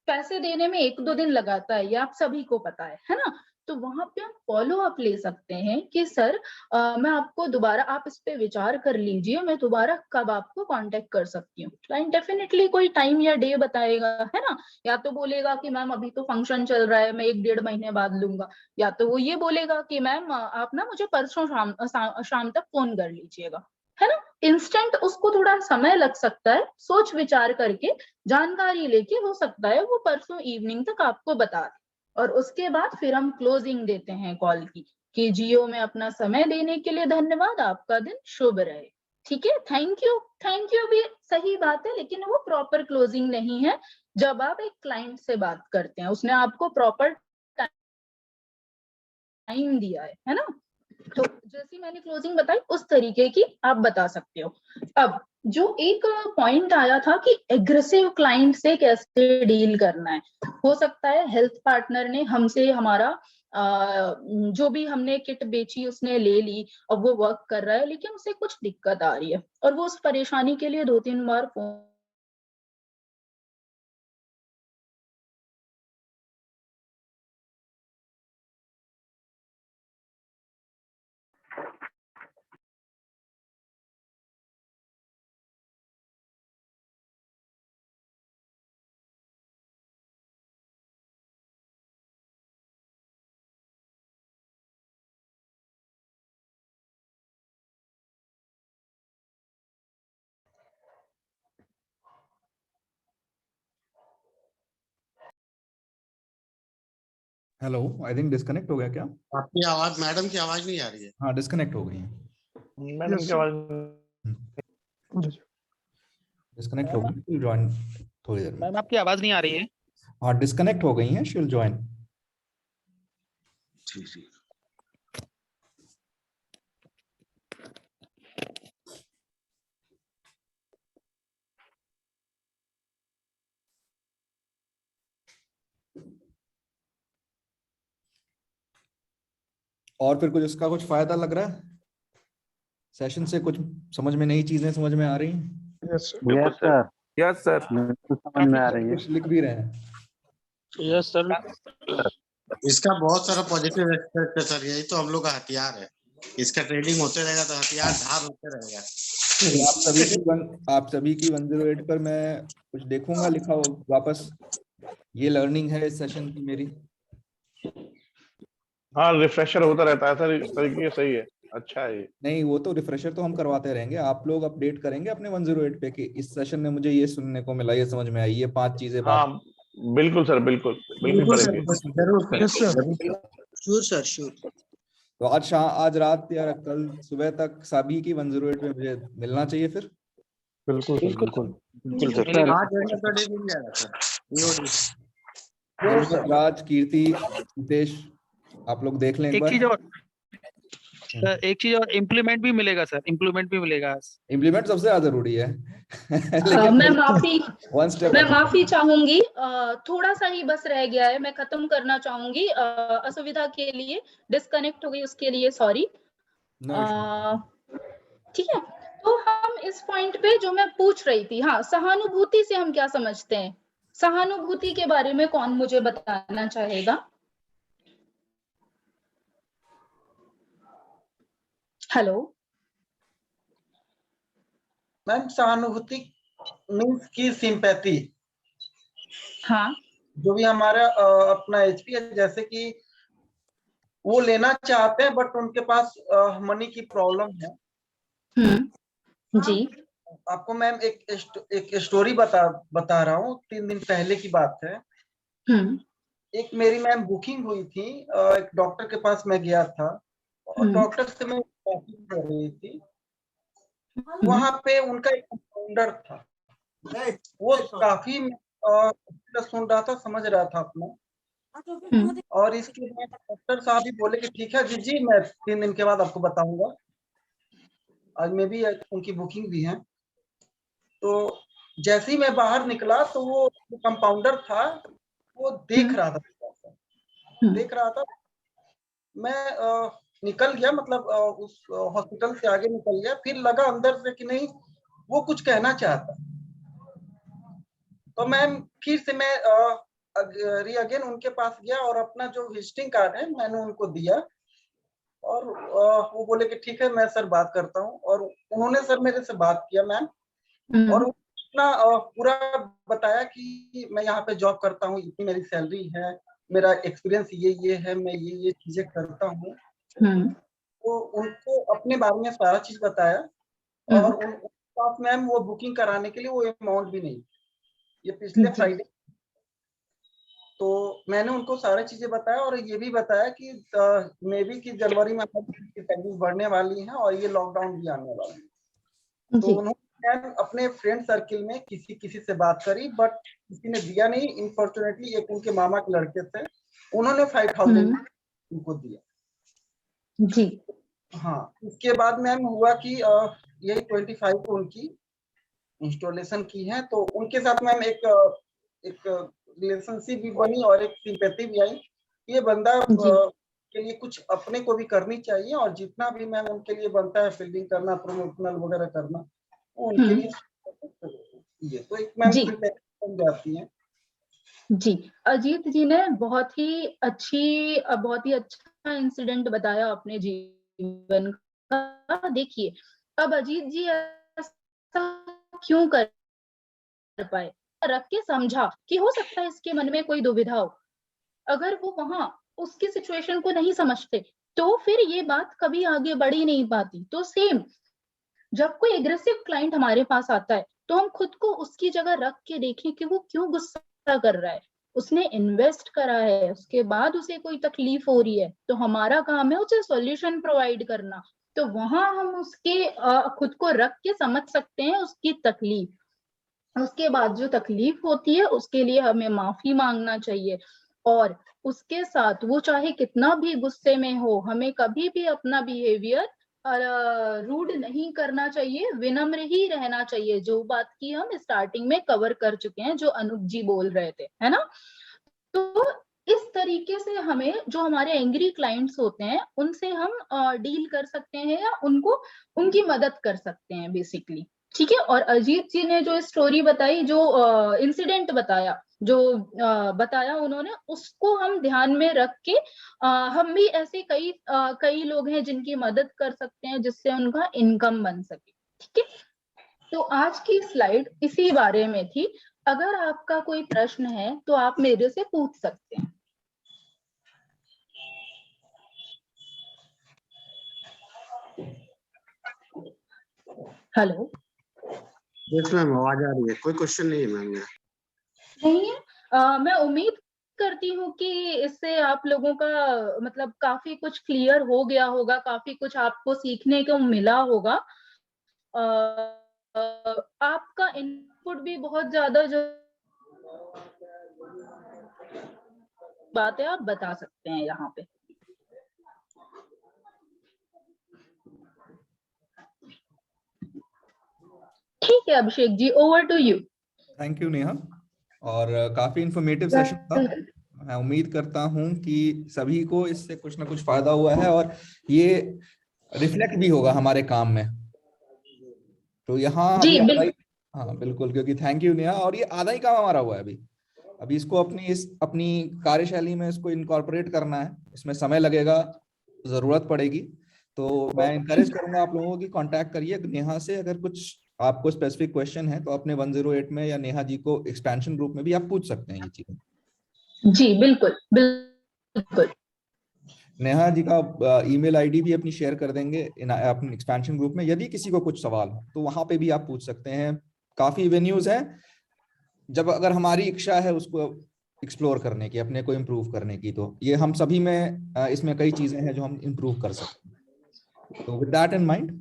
पैसे देने में 1-2 दिन लगाता है, ये आप सभी को पता है ना। तो वहां पे हम फॉलो अप ले सकते हैं कि सर मैं आपको दोबारा, आप इस पे विचार कर लीजिए, मैं दोबारा कब आपको कांटेक्ट कर सकती हूँ। क्लाइंट डेफिनेटली कोई टाइम या डे बताएगा, है ना। या तो बोलेगा कि मैम अभी तो फंक्शन चल रहा है, मैं 1-1.5 महीने बाद लूंगा, या तो वो ये बोलेगा कि मैम आप ना मुझे परसों शाम तक फोन कर लीजिएगा, है ना। इंस्टेंट उसको थोड़ा समय लग सकता है, सोच विचार करके जानकारी लेके हो सकता है वो परसों इवनिंग तक आपको बता दे। और उसके बाद फिर हम क्लोजिंग देते हैं कॉल की कि जियो में अपना समय देने के लिए धन्यवाद, आपका दिन शुभ रहे। ठीक है, थैंक यू भी सही बात है, लेकिन वो प्रॉपर क्लोजिंग नहीं है। जब आप एक क्लाइंट से बात करते हैं, उसने आपको प्रॉपर टाइम दिया है ना, तो जैसी मैंने क्लोजिंग बताई उस तरीके की आप बता सकते हो। अब जो एक पॉइंट आया था कि एग्रेसिव क्लाइंट से कैसे डील करना है, हो सकता है हेल्थ पार्टनर ने हमसे हमारा जो भी हमने किट बेची उसने ले ली, अब वो वर्क कर रहा है, लेकिन उसे कुछ दिक्कत आ रही है और वो उस परेशानी के लिए 2-3 बार phone hello, I think disconnect हो गया क्या? आपकी आवाज, मैडम की आवाज नहीं आ रही है। हाँ, डिस्कनेक्ट हो गई है मैडम की आवाज डिस्कनेक्ट हो गई, ज्वाइन थोड़ी देर में। मैम आपकी आवाज नहीं आ रही है। हाँ डिस्कनेक्ट हो गई हैं, शी विल ज्वाइन। और फिर कुछ इसका कुछ फायदा लग रहा है सेशन से? कुछ समझ में नई चीजें समझ में आ रही हैं? यस सर, यस सर, समझ में आ रही है, कुछ लिख भी रहे हैं। Yes sir. इसका बहुत सारा पॉजिटिव एस्पेक्ट है सर, यही तो हम लोग का हथियार है। इसका ट्रेडिंग होते रहेगा तो हथियार धार होते रहेगा। आप सभी की 108 पर मैं कुछ देखूंगा लिखा हो वापस, ये लर्निंग है इस सेशन की मेरी। हाँ रिफ्रेशर होता रहता है सर, इस तरीके सही है, अच्छा है। नहीं वो तो रिफ्रेशर तो हम करवाते रहेंगे, आप लोग अपडेट करेंगे अपने 108 पे कि इस सेशन में मुझे ये सुनने को मिला, ये समझ में आई, ये 5 चीजें। हाँ बिल्कुल सर, बिल्कुल जरूर सर, श्योर। तो आज रात या कल सुबह तक सभी की 108 पे मुझे मिलना चाहिए फिर। बिल्कुल सर। राज, कीर्ति, नितेश, आप लोग देख लें एक चीज और इम्प्लीमेंट भी मिलेगा सर, इम्प्लीमेंट भी मिलेगा। इम्प्लीमेंट सबसे ज्यादा जरूरी है। मैं माफी चाहूंगी, थोड़ा सा ही बस रह गया है, मैं खत्म करना चाहूंगी। असुविधा के लिए डिस्कनेक्ट हो गई, उसके लिए सॉरी। ठीक है, तो हम इस पॉइंट पे जो मैं पूछ रही थी, हाँ, सहानुभूति से हम क्या समझते हैं? सहानुभूति के बारे में कौन मुझे बताना चाहेगा? हेलो मैम, सहानुभूति मीन्स की सिंपैथी। हाँ, जो भी हमारा अपना एचपी है, जैसे कि वो लेना चाहते हैं बट उनके पास मनी की प्रॉब्लम है। जी। आपको मैम एक स्टोरी बता रहा हूँ, 3 दिन पहले की बात है। एक मेरी मैम बुकिंग हुई थी, एक डॉक्टर के पास मैं गया था और डॉक्टर से मैं बात कर रही थी। वहां पे उनका एक कंपाउंडर था, वो काफी सुन रहा था, समझ रहा था अपना। और इसके बाद डॉक्टर साहब भी बोले कि ठीक है जी, मैं 3 दिन के बाद आपको बताऊंगा। आज में भी उनकी बुकिंग भी है। तो जैसे ही मैं बाहर निकला तो वो कंपाउंडर था, वो देख रहा था। मैं निकल गया, मतलब उस हॉस्पिटल से आगे निकल गया। फिर लगा अंदर से कि नहीं, वो कुछ कहना चाहता। तो मैं अगेन उनके पास गया और अपना जो विजिटिंग कार्ड है मैंने उनको दिया। और वो बोले कि ठीक है, मैं सर बात करता हूँ। और उन्होंने सर मेरे से बात किया मैम, और अपना पूरा बताया कि मैं यहाँ पे जॉब करता हूँ, इतनी मेरी सैलरी है, मेरा एक्सपीरियंस ये है, मैं ये चीजें करता हूँ। तो उनको अपने बारे में सारा चीज बताया। और उनके पास मैम वो बुकिंग कराने के लिए वो अमाउंट भी नहीं, ये पिछले फ्राइडे। तो मैंने उनको सारी चीजें बताया और ये भी बताया कि मे बी कि जनवरी में हमारी सैलरी बढ़ने वाली है और ये लॉकडाउन भी आने वाला है। तो उन्होंने अपने फ्रेंड सर्किल में किसी से बात करी, बट किसी ने दिया नहीं। इनफॉर्चुनेटली एक उनके मामा के लड़के थे, उन्होंने 5000 उनको दिया जी। हाँ, इसके बाद मैम हुआ कि यही 25 को उनकी इंस्टॉलेशन की है। तो उनके साथ मैम एक रिलेशनशिप भी बनी और एक सिंपैथी भी आई। ये बंदा के लिए कुछ अपने को भी करनी चाहिए, और जितना भी मैम उनके लिए बनता है फील्डिंग करना, प्रमोशनल वगैरह करना, उनके लिए ये तो एक मैम सिंपैथी बन जाती है। जी, अजीत जी ने बहुत ही अच्छा इंसिडेंट बताया अपने जीवन का। देखिए, अब अजीत जी ऐसा क्यों कर पाए, रख के समझा कि हो सकता है इसके मन में कोई दुविधा हो। अगर वो वहां उसकी सिचुएशन को नहीं समझते तो फिर ये बात कभी आगे बढ़ ही नहीं पाती। तो सेम, जब कोई एग्रेसिव क्लाइंट हमारे पास आता है तो हम खुद को उसकी जगह रख के देखें कि वो क्यों गुस्सा कर रहा है। उसने इन्वेस्ट करा है, उसके बाद उसे कोई तकलीफ हो रही है, तो हमारा काम है उसे सॉल्यूशन प्रोवाइड करना। तो वहां हम उसके खुद को रख के समझ सकते हैं उसकी तकलीफ। उसके बाद जो तकलीफ होती है उसके लिए हमें माफी मांगना चाहिए, और उसके साथ वो चाहे कितना भी गुस्से में हो, हमें कभी भी अपना बिहेवियर रूड नहीं करना चाहिए, विनम्र ही रहना चाहिए, जो बात की हम स्टार्टिंग में कवर कर चुके हैं, जो अनूप जी बोल रहे थे, है ना। तो इस तरीके से हमें जो हमारे एंग्री क्लाइंट्स होते हैं उनसे हम डील कर सकते हैं या उनको उनकी मदद कर सकते हैं बेसिकली, ठीक है। और अजीत जी ने जो स्टोरी बताई, जो इंसिडेंट बताया, जो बताया उन्होंने, उसको हम ध्यान में रख के हम भी ऐसे कई लोग हैं जिनकी मदद कर सकते हैं जिससे उनका इनकम बन सके, ठीक है। तो आज की स्लाइड इसी बारे में थी। अगर आपका कोई प्रश्न है तो आप मेरे से पूछ सकते हैं। हेलो, यस मैम, आवाज आ रही है। कोई क्वेश्चन नहीं है मैम? नहीं है। मैं उम्मीद करती हूँ कि इससे आप लोगों का मतलब काफी कुछ क्लियर हो गया होगा, काफी कुछ आपको सीखने को मिला होगा। आपका इनपुट भी बहुत ज्यादा जो बात है आप बता सकते हैं यहाँ पे। ठीक है Abhishek ji, over to you. Thank you Neha, और काफी इंफॉर्मेटिव सेशन था। मैं उम्मीद करता हूं कि सभी को इससे कुछ ना कुछ फायदा हुआ है और ये रिफ्लेक्ट भी होगा हमारे काम में। तो यहाँ हाँ बिल्कुल, क्योंकि थैंक यू नेहा, और ये आधा ही काम हमारा हुआ है अभी इसको अपनी कार्यशैली में इसको इनकॉर्पोरेट करना है। इसमें समय लगेगा, जरूरत पड़ेगी, तो मैं इनकरेज करूंगा आप लोगों की कांटेक्ट करिए नेहा से। अगर कुछ आपको स्पेसिफिक क्वेश्चन है तो अपने 108 में या नेहा जी को एक्सपेंशन ग्रुप में भी आप पूछ सकते हैं ये चीजें। जी बिल्कुल बिल्कुल। नेहा जी का ईमेल आईडी भी अपनी शेयर कर देंगे अपने एक्सपेंशन ग्रुप में। यदि किसी को कुछ सवाल हो तो वहां पे भी आप पूछ सकते हैं। काफी वेन्यूज हैं, जब अगर हमारी इच्छा है उसको एक्सप्लोर करने की, अपने को इम्प्रूव करने की, तो ये हम सभी में इसमें कई चीजें हैं जो हम इम्प्रूव कर सकते हैं। तो with that in mind,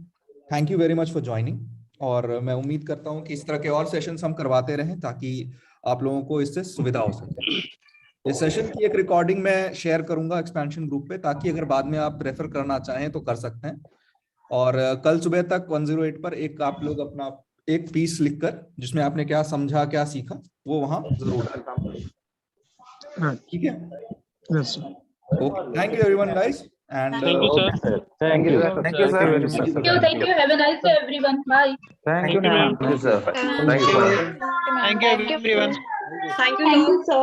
thank you very much for joining, और मैं उम्मीद करता हूं कि इस तरह के और सेशंस हम करवाते रहें ताकि आप लोगों को इससे सुविधा हो सके। इस सेशन की एक रिकॉर्डिंग मैं शेयर करूंगा एक्सपेंशन ग्रुप पे, ताकि अगर बाद में आप रेफर करना चाहें तो कर सकते हैं। और कल सुबह तक 108 पर आप लोग अपना एक पीस लिखकर जिसमें आपने क्या समझा, क्या सीखा, वो वहां जरूर डालें। ठीक है, okay, thank you everyone guys, and thank you sir, thank you sir, thank you, have a nice day everyone, bye. Thank you ma'am, thank you sir, everyone, Thank you, sir.